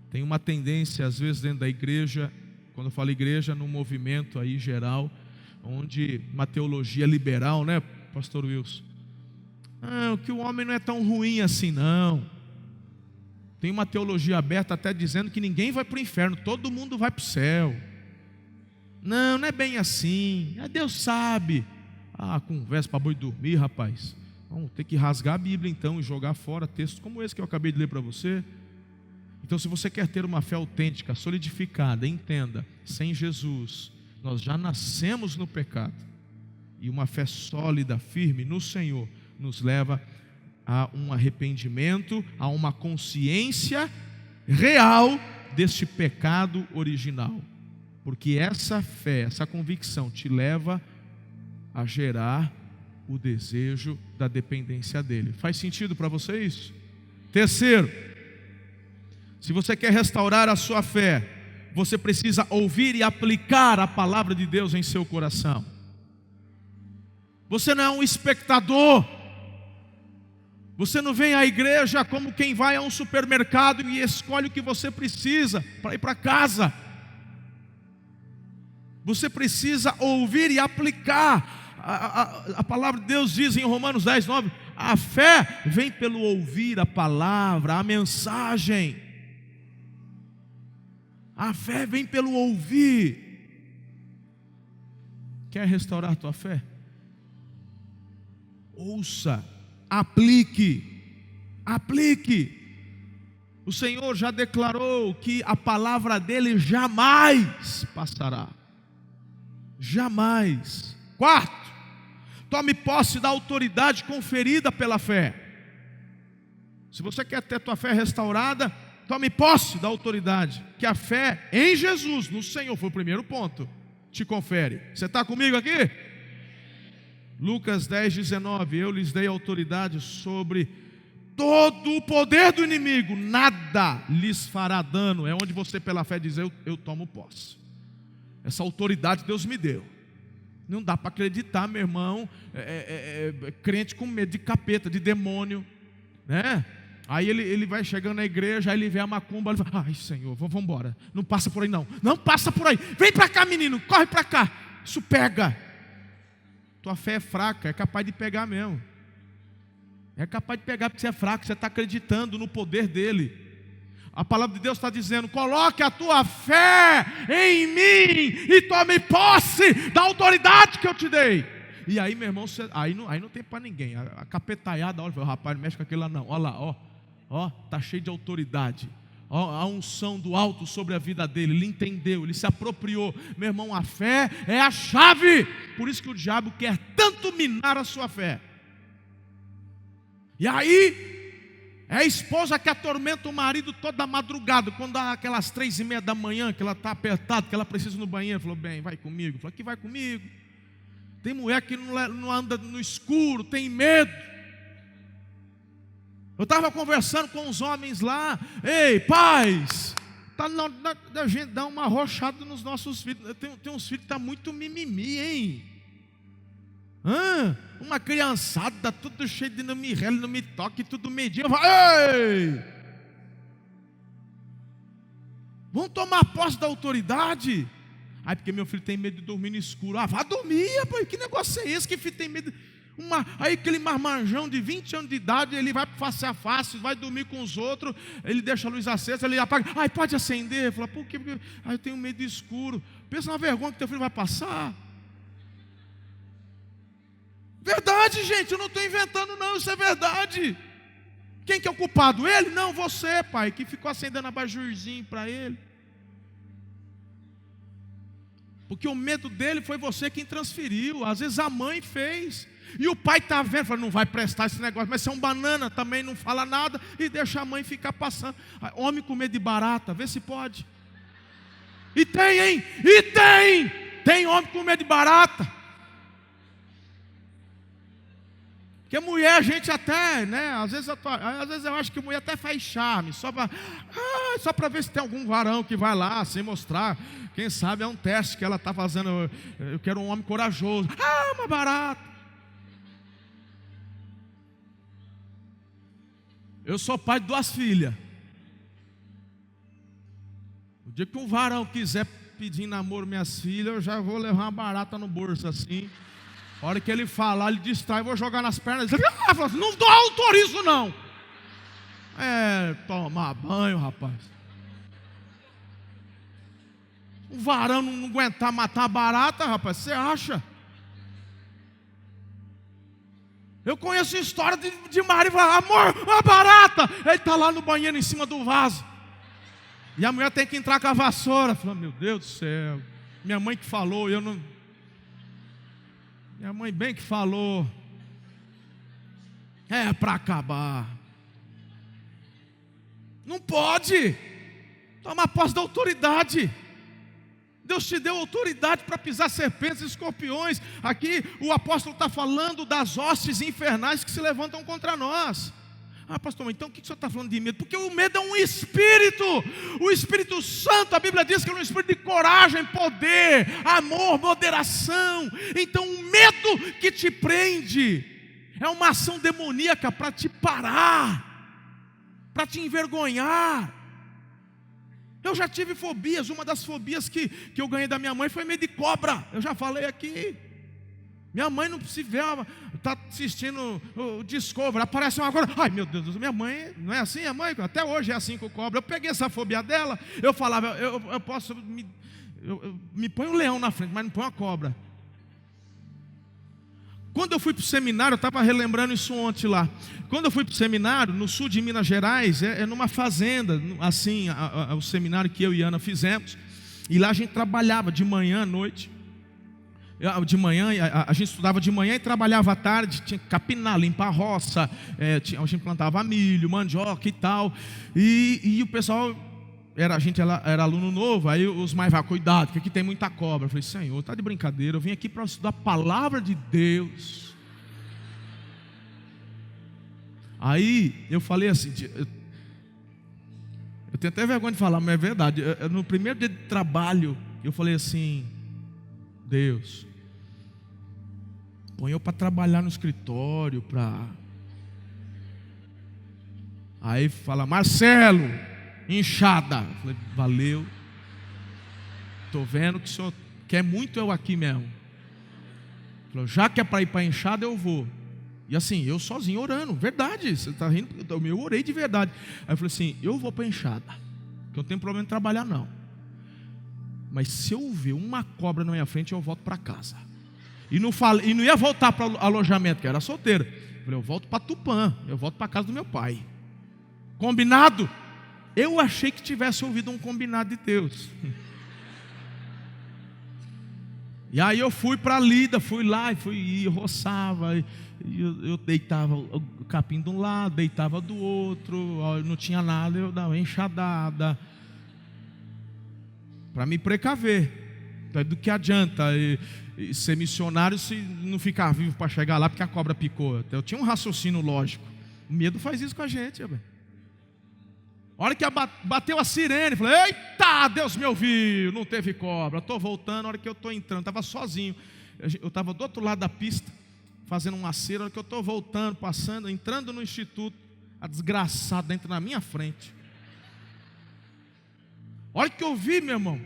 Tem uma tendência às vezes dentro da igreja, quando eu falo igreja, num movimento aí geral, onde uma teologia liberal, né, pastor Wilson? Que o homem não é tão ruim assim não. Tem uma teologia aberta até dizendo que ninguém vai para o inferno, todo mundo vai para o céu. Não é bem assim. Deus sabe. Conversa para boi dormir, rapaz. Vamos ter que rasgar a Bíblia então e jogar fora textos como esse que eu acabei de ler para você. Então, se você quer ter uma fé autêntica, solidificada, entenda, sem Jesus nós já nascemos no pecado. E uma fé sólida, firme no Senhor nos leva a um arrependimento, a uma consciência real deste pecado original. Porque essa fé, essa convicção te leva a gerar o desejo da dependência dele. Faz sentido para você isso? Terceiro, se você quer restaurar a sua fé, você precisa ouvir e aplicar a palavra de Deus em seu coração. Você não é um espectador. Você não vem à igreja como quem vai a um supermercado e escolhe o que você precisa para ir para casa. Você precisa ouvir e aplicar. A palavra de Deus diz em Romanos 10:9, a fé vem pelo ouvir a palavra, a mensagem. A fé vem pelo ouvir. Quer restaurar a tua fé? Ouça, aplique. O Senhor já declarou que a palavra dele jamais passará. Jamais. Quarto, tome posse da autoridade conferida pela fé. Se você quer ter tua fé restaurada, tome posse da autoridade que a fé em Jesus, no Senhor, foi o primeiro ponto, te confere. Você está comigo aqui? Lucas 10:19, eu lhes dei autoridade sobre todo o poder do inimigo, nada lhes fará dano. É onde você pela fé diz, eu tomo posse. Essa autoridade Deus me deu. Não dá para acreditar, meu irmão, crente com medo de capeta, de demônio, né? Aí ele vai chegando na igreja, aí ele vê a macumba, ele fala, ai Senhor, vamos embora, não passa por aí não passa por aí, vem para cá menino, corre para cá, isso pega. Tua fé é fraca, é capaz de pegar mesmo, é capaz de pegar porque você é fraco, você está acreditando no poder dele. A palavra de Deus está dizendo, coloque a tua fé em mim e tome posse da autoridade que eu te dei. E aí meu irmão, aí não tem para ninguém, a capetaiada, olha, rapaz, não mexe com aquilo lá não, olha lá, ó, está cheio de autoridade, ó, a unção do alto sobre a vida dele, ele entendeu, ele se apropriou. Meu irmão, a fé é a chave, por isso que o diabo quer tanto minar a sua fé. E aí, é a esposa que atormenta o marido toda madrugada, quando dá aquelas 3:30 da manhã, que ela está apertada, que ela precisa ir no banheiro, falou, bem, vai comigo, falou, que vai comigo. Tem mulher que não anda no escuro, tem medo. Eu estava conversando com os homens lá, ei, pais, está na hora da gente dar uma arrochada nos nossos filhos. Tem uns filhos que estão muito mimimi, hein? Uma criançada, tudo cheio de não me rele, não me toque, tudo medinho. Eu falo, ei! Vamos tomar posse da autoridade. Aí porque meu filho tem medo de dormir no escuro. Vá dormir, rapaz, que negócio é esse? Que filho tem medo? Aí aquele marmanjão de 20 anos de idade, ele vai face a face, vai dormir com os outros, ele deixa a luz acesa, ele apaga, pode acender. Fala, por quê? Porque eu tenho medo de escuro. Pensa na vergonha que teu filho vai passar. Verdade, gente, eu não estou inventando não, isso é verdade. Quem que é o culpado? Ele? Não, você, pai, que ficou acendendo abajurzinho para ele. Porque o medo dele foi você quem transferiu. Às vezes a mãe fez, e o pai está vendo, fala, não vai prestar esse negócio. Mas se é um banana, também não fala nada, e deixa a mãe ficar passando. Homem com medo de barata, vê se pode. E tem, hein? E tem homem com medo de barata. Porque mulher, a gente até, né? Às vezes eu acho que mulher até faz charme, só para ver se tem algum varão que vai lá, sem mostrar. Quem sabe é um teste que ela está fazendo. Eu quero um homem corajoso. Uma barata. Eu sou pai de 2 filhas. O dia que um varão quiser pedir em namoro minhas filhas, eu já vou levar uma barata no bolso assim. A hora que ele falar, ele distrai, eu vou jogar nas pernas. Ele fala assim, não autorizo não. Tomar banho, rapaz. Um varão não aguentar matar a barata, rapaz, você acha? Eu conheço a história de Maria, fala, amor, uma barata. Ele está lá no banheiro em cima do vaso. E a mulher tem que entrar com a vassoura. Fala, meu Deus do céu. Minha mãe que falou, eu não... Minha mãe bem que falou. É para acabar. Não pode. Toma posse da autoridade. Deus te deu autoridade para pisar serpentes e escorpiões. Aqui o apóstolo está falando das hostes infernais que se levantam contra nós. Pastor, então o que o senhor está falando de medo? Porque o medo é um espírito. O Espírito Santo, a Bíblia diz que é um espírito de coragem, poder, amor, moderação. Então o medo que te prende é uma ação demoníaca para te parar, para te envergonhar. Eu já tive fobias. Uma das fobias que eu ganhei da minha mãe foi medo de cobra. Eu já falei aqui. Minha mãe não se vê, está assistindo o Discovery, aparece uma cobra. Ai meu Deus, minha mãe não é assim, a mãe até hoje é assim com cobra. Eu peguei essa fobia dela, eu falava, eu posso, me põe um leão na frente, mas não põe uma cobra. Quando eu fui para o seminário, eu estava relembrando isso ontem lá. Quando eu fui para o seminário, no sul de Minas Gerais, é numa fazenda, assim, o seminário que eu e Ana fizemos. E lá a gente trabalhava de manhã à noite. De manhã, a gente estudava de manhã e trabalhava à tarde, tinha que capinar, limpar a roça, a gente plantava milho, mandioca e tal. E o pessoal, a gente era aluno novo, aí os mais cuidado, que aqui tem muita cobra. Eu falei, Senhor, está de brincadeira, eu vim aqui para estudar a palavra de Deus. Aí eu falei assim, eu tenho até vergonha de falar, mas é verdade. No primeiro dia de trabalho, eu falei assim, Deus, põe eu para trabalhar no escritório, Aí fala, Marcelo, enxada. Eu falei, valeu. Estou vendo que o senhor quer muito eu aqui mesmo. Ele falou, já que é para ir para enxada, eu vou. E assim, eu sozinho orando, verdade, você está rindo, eu orei de verdade. Aí eu falei assim, eu vou para a enxada, que eu não tenho problema em trabalhar não. Mas se eu ver uma cobra na minha frente, eu volto para casa. E não ia voltar para o alojamento, que era solteiro. Eu falei, eu volto para Tupã, eu volto para casa do meu pai. Combinado? Eu achei que tivesse ouvido um combinado de Deus. E aí eu fui para Lida, fui lá e roçava, eu deitava o capim de um lado, deitava do outro, não tinha nada, eu dava uma enxadada, para me precaver. Do que adianta ser missionário se não ficar vivo para chegar lá porque a cobra picou? Eu tinha um raciocínio lógico. O medo faz isso com a gente. A hora que bateu a sirene, eu falei, eita, Deus me ouviu, não teve cobra, estou voltando. A hora que eu estou entrando, estava sozinho, eu estava do outro lado da pista, fazendo uma cera. A hora que eu estou voltando, passando, entrando no instituto, a desgraçada entra na minha frente. A hora que eu vi, meu irmão,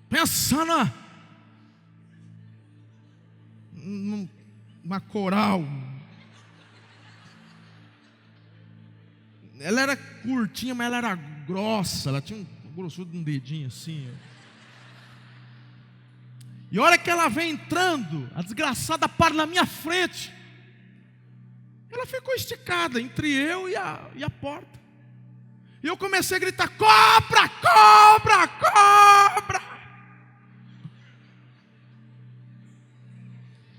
pensando numa coral, ela era curtinha, mas ela era grossa, ela tinha um grossura de um dedinho assim. E a hora que ela vem entrando, a desgraçada para na minha frente. Ela ficou esticada entre eu e a porta. E eu comecei a gritar, cobra, cobra, cobra.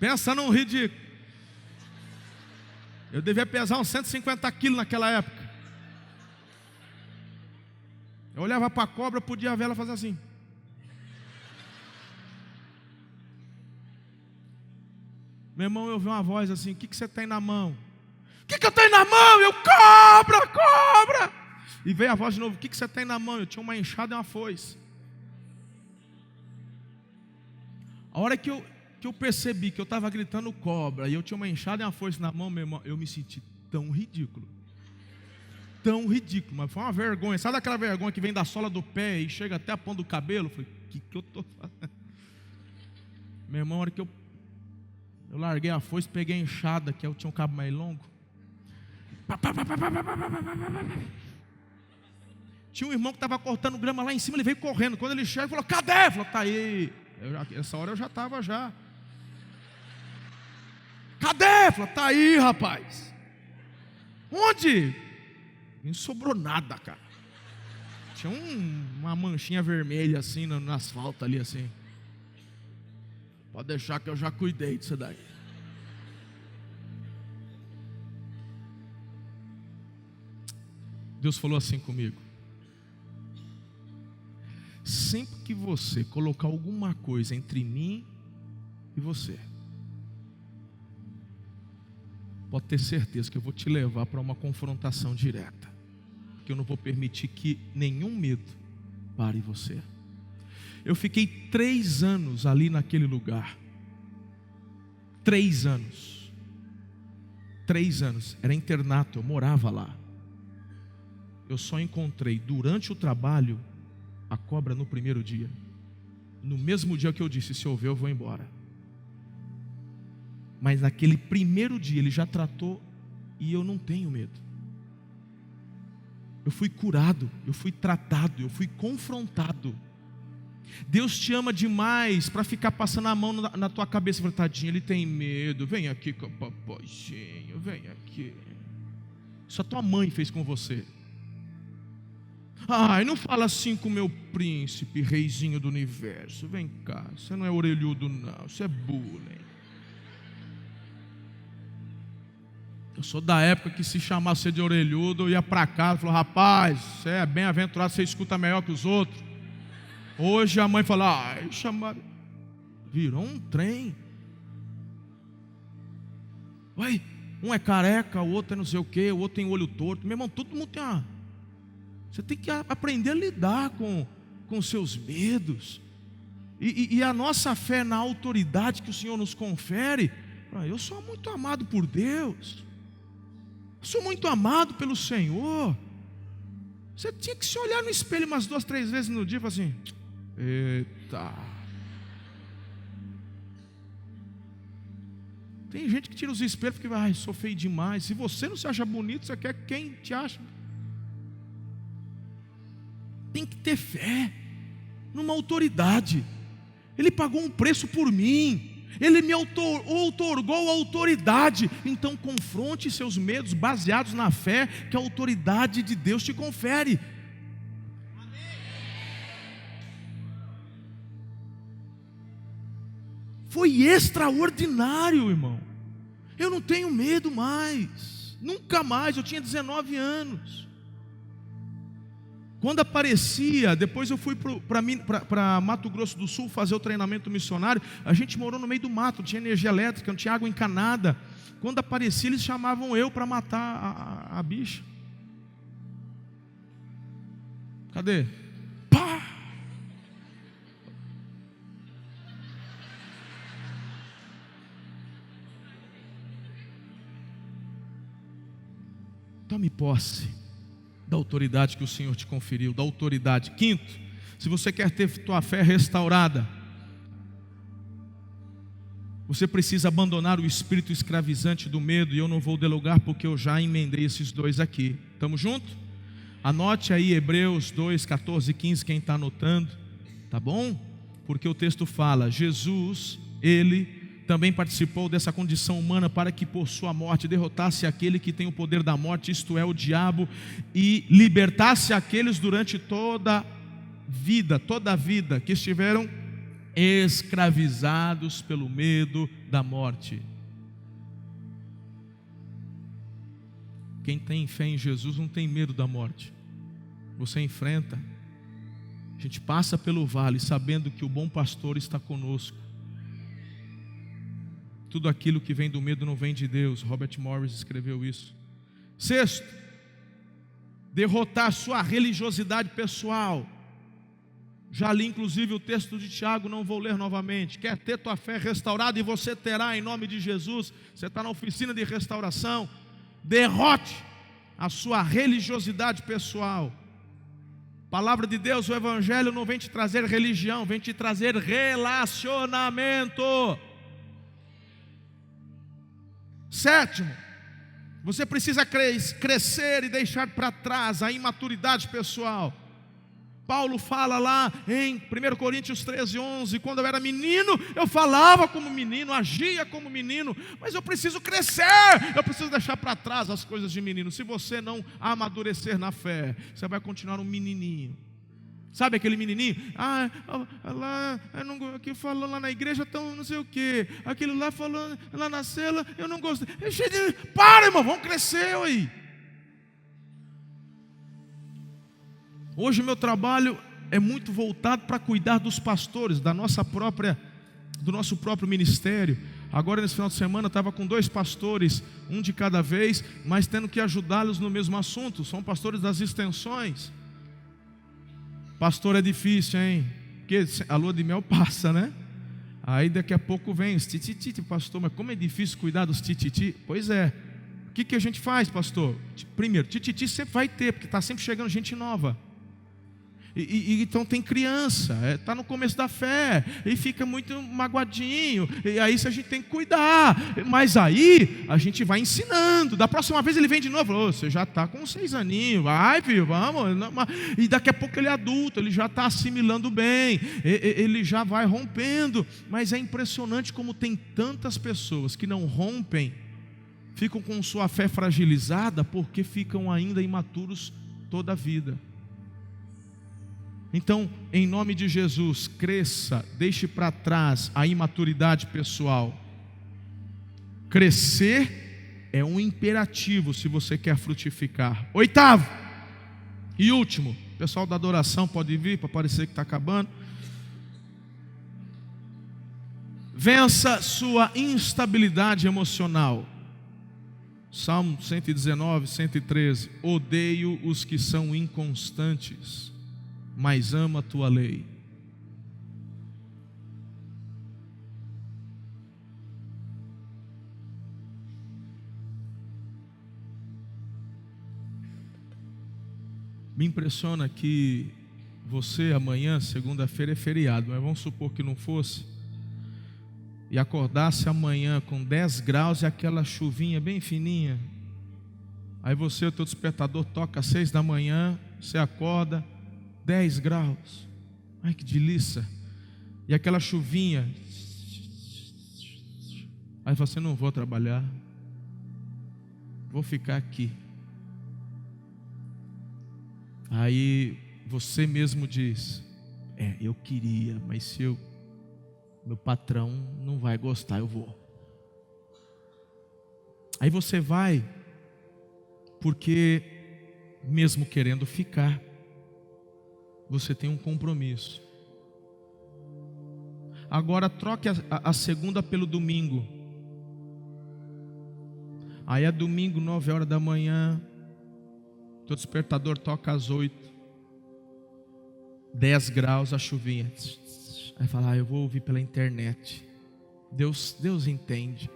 Pensa num ridículo. Eu devia pesar uns 150 quilos naquela época. Eu olhava para a cobra, podia ver ela fazer assim. Meu irmão, eu ouvi uma voz assim, o que você tem na mão? O que eu tenho na mão? Eu, cobra, cobra. E veio a voz de novo, o que você tem na mão? Eu tinha uma enxada e uma foice. A hora que eu percebi que eu estava gritando cobra e eu tinha uma enxada e uma foice na mão, meu irmão, eu me senti tão ridículo. Tão ridículo, mas foi uma vergonha. Sabe aquela vergonha que vem da sola do pé e chega até a ponta do cabelo? Eu falei, o que eu estou fazendo? Meu irmão, a hora que eu larguei a foice, peguei a enxada, que eu tinha um cabo mais longo. Tinha um irmão que estava cortando grama lá em cima, ele veio correndo. Quando ele chega, ele falou, cadê? Ele falou, tá aí. Essa hora eu já estava já. Cadê? Ele falou, tá aí, rapaz. Onde? Não sobrou nada, cara. Tinha uma manchinha vermelha assim no asfalto ali assim. Pode deixar que eu já cuidei disso daí. Deus falou assim comigo. Sempre que você colocar alguma coisa entre mim e você, pode ter certeza que eu vou te levar para uma confrontação direta. Porque eu não vou permitir que nenhum medo pare você. Eu fiquei 3 anos ali naquele lugar. 3 anos. 3 anos. Era internato, eu morava lá. Eu só encontrei durante o trabalho a cobra no primeiro dia. No mesmo dia que eu disse, se houver eu vou embora. Mas naquele primeiro dia ele já tratou e eu não tenho medo. Eu fui curado, eu fui tratado, eu fui confrontado. Deus te ama demais para ficar passando a mão na tua cabeça e falar, tadinho, ele tem medo, vem aqui com o papaizinho, vem aqui. Isso a tua mãe fez com você. Ai, não fala assim com o meu príncipe, reizinho do universo. Vem cá, você não é orelhudo não, isso é bullying. Eu sou da época que se chamasse você de orelhudo, eu ia para casa e falava: rapaz, você é bem-aventurado, você escuta melhor que os outros. Hoje a mãe fala: ai, chamaram. Virou um trem. Ué, um é careca, o outro é não sei o quê, o outro tem olho torto. Meu irmão, todo mundo tem uma... Você tem que aprender a lidar com os seus medos. E a nossa fé na autoridade que o Senhor nos confere. Eu sou muito amado por Deus. Sou muito amado pelo Senhor. Você tinha que se olhar no espelho umas 2, 3 vezes no dia e falar assim: eita. Tem gente que tira os espelhos porque ai, sou feio demais. Se você não se acha bonito, você quer quem te acha? Tem que ter fé numa autoridade. Ele pagou um preço por mim. Ele me outorgou autoridade. Então confronte seus medos baseados na fé que a autoridade de Deus te confere. Foi extraordinário, irmão. Eu não tenho medo mais. Nunca mais. Eu tinha 19 anos. Quando aparecia, depois eu fui para Mato Grosso do Sul fazer o treinamento missionário. A gente morou no meio do mato, não tinha energia elétrica, não tinha água encanada. Quando aparecia, eles chamavam eu para matar a bicha. Cadê? Pá! Tome posse da autoridade que o Senhor te conferiu, da autoridade. Quinto, se você quer ter tua fé restaurada, você precisa abandonar o espírito escravizante do medo. E eu não vou dialogar porque eu já emendei esses dois aqui. Estamos juntos? Anote aí Hebreus 2, 14 e 15, quem está anotando, tá bom? Porque o texto fala: Jesus, Ele também participou dessa condição humana para que por sua morte derrotasse aquele que tem o poder da morte, isto é, o diabo, e libertasse aqueles durante toda a vida que estiveram escravizados pelo medo da morte. Quem tem fé em Jesus não tem medo da morte. Você enfrenta. A gente passa pelo vale sabendo que o bom pastor está conosco. Tudo aquilo que vem do medo não vem de Deus. Robert Morris escreveu isso. Sexto, derrotar a sua religiosidade pessoal. Já li inclusive o texto de Tiago, não vou ler novamente. Quer ter tua fé restaurada, e você terá em nome de Jesus. Você está na oficina de restauração. Derrote a sua religiosidade pessoal. Palavra de Deus, o Evangelho não vem te trazer religião, vem te trazer relacionamento. Sétimo, você precisa crescer e deixar para trás a imaturidade pessoal. Paulo fala lá em 1 Coríntios 13, 11: quando eu era menino, eu falava como menino, agia como menino, mas eu preciso crescer, eu preciso deixar para trás as coisas de menino. Se você não amadurecer na fé, você vai continuar um menininho. Sabe aquele menininho? Lá, que falou lá na igreja, tão não sei o que. Aquele lá falou lá na cela, eu não gosto. Para, irmão, vamos crescer aí. Hoje o meu trabalho é muito voltado para cuidar dos pastores, do nosso próprio ministério. Agora nesse final de semana eu estava com 2 pastores, um de cada vez, mas tendo que ajudá-los no mesmo assunto. São pastores das extensões. Pastor é difícil, hein? Porque a lua de mel passa, né? Aí daqui a pouco vem os tititi, pastor, mas como é difícil cuidar dos tititi. Pois é. O que a gente faz, pastor? Primeiro, tititi sempre vai ter, porque está sempre chegando gente nova. Então tem criança, está no começo da fé, e fica muito magoadinho, e aí isso a gente tem que cuidar. Mas aí a gente vai ensinando. Da próxima vez ele vem de novo: você já está com 6 aninhos, vai filho, vamos. E daqui a pouco ele é adulto, ele já está assimilando bem, ele já vai rompendo. Mas é impressionante como tem tantas pessoas que não rompem, ficam com sua fé fragilizada, porque ficam ainda imaturos toda a vida. Então, em nome de Jesus, cresça, deixe para trás a imaturidade pessoal. Crescer é um imperativo se você quer frutificar. 8º e último, o pessoal da adoração pode vir para parecer que está acabando. Vença sua instabilidade emocional. Salmo 119, 113. Odeio os que são inconstantes, mas amo a tua lei. Me impressiona que você amanhã, segunda-feira, é feriado, mas vamos supor que não fosse, e acordasse amanhã com 10 graus e aquela chuvinha bem fininha. Aí você, o teu despertador toca às 6 da manhã, você acorda, 10 graus. Ai, que delícia. E aquela chuvinha. Aí você: não vou trabalhar, vou ficar aqui. Aí você mesmo diz: eu queria, mas se meu patrão não vai gostar, eu vou. Aí você vai, porque mesmo querendo ficar, você tem um compromisso. Agora troque a segunda pelo domingo. Aí é domingo, 9 horas da manhã, teu despertador toca às 8, 10 graus, a chuvinha. Aí fala: eu vou ouvir pela internet. Deus entende.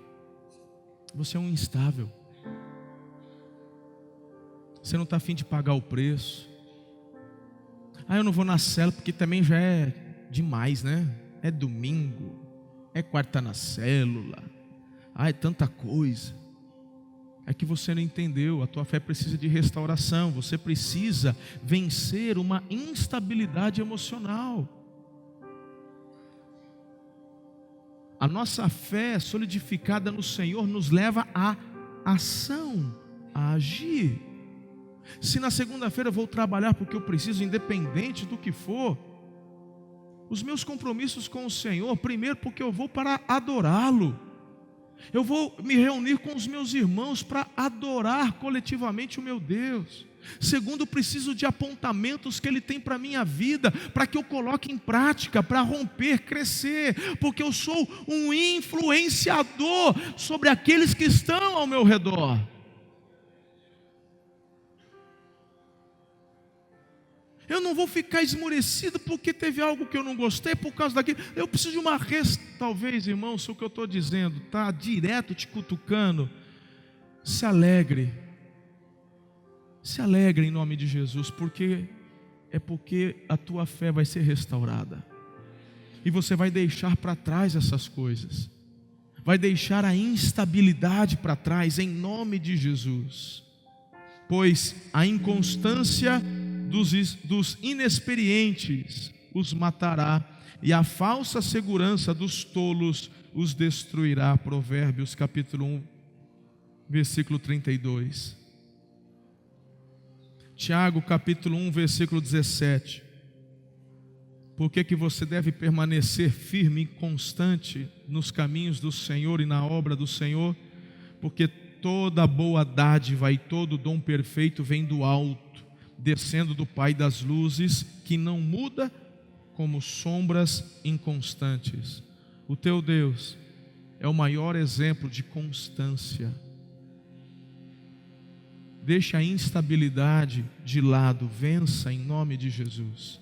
Você é um instável. Você não está afim de pagar o preço. Eu não vou na célula porque também já é demais, né? É domingo, é quarta na célula. É tanta coisa. É que você não entendeu. A tua fé precisa de restauração. Você precisa vencer uma instabilidade emocional. A nossa fé solidificada no Senhor nos leva à ação, a agir. Se na segunda-feira eu vou trabalhar porque eu preciso, independente do que for, os meus compromissos com o Senhor, primeiro porque eu vou para adorá-lo. Eu vou me reunir com os meus irmãos para adorar coletivamente o meu Deus. Segundo, preciso de apontamentos que Ele tem para a minha vida, para que eu coloque em prática, para romper, crescer, porque eu sou um influenciador sobre aqueles que estão ao meu redor. Eu não vou ficar esmorecido porque teve algo que eu não gostei, por causa daquilo. Eu preciso de uma talvez, irmão, se o que eu estou dizendo está direto te cutucando, se alegre. Se alegre em nome de Jesus, porque a tua fé vai ser restaurada. E você vai deixar para trás essas coisas. Vai deixar a instabilidade para trás em nome de Jesus. Pois a inconstância dos inexperientes os matará, e a falsa segurança dos tolos os destruirá. Provérbios capítulo 1, versículo 32. Tiago capítulo 1, versículo 17. Por que você deve permanecer firme e constante nos caminhos do Senhor e na obra do Senhor? Porque toda boa dádiva e todo dom perfeito vem do alto, descendo do Pai das luzes, que não muda como sombras inconstantes. O teu Deus é o maior exemplo de constância. Deixe a instabilidade de lado, vença em nome de Jesus.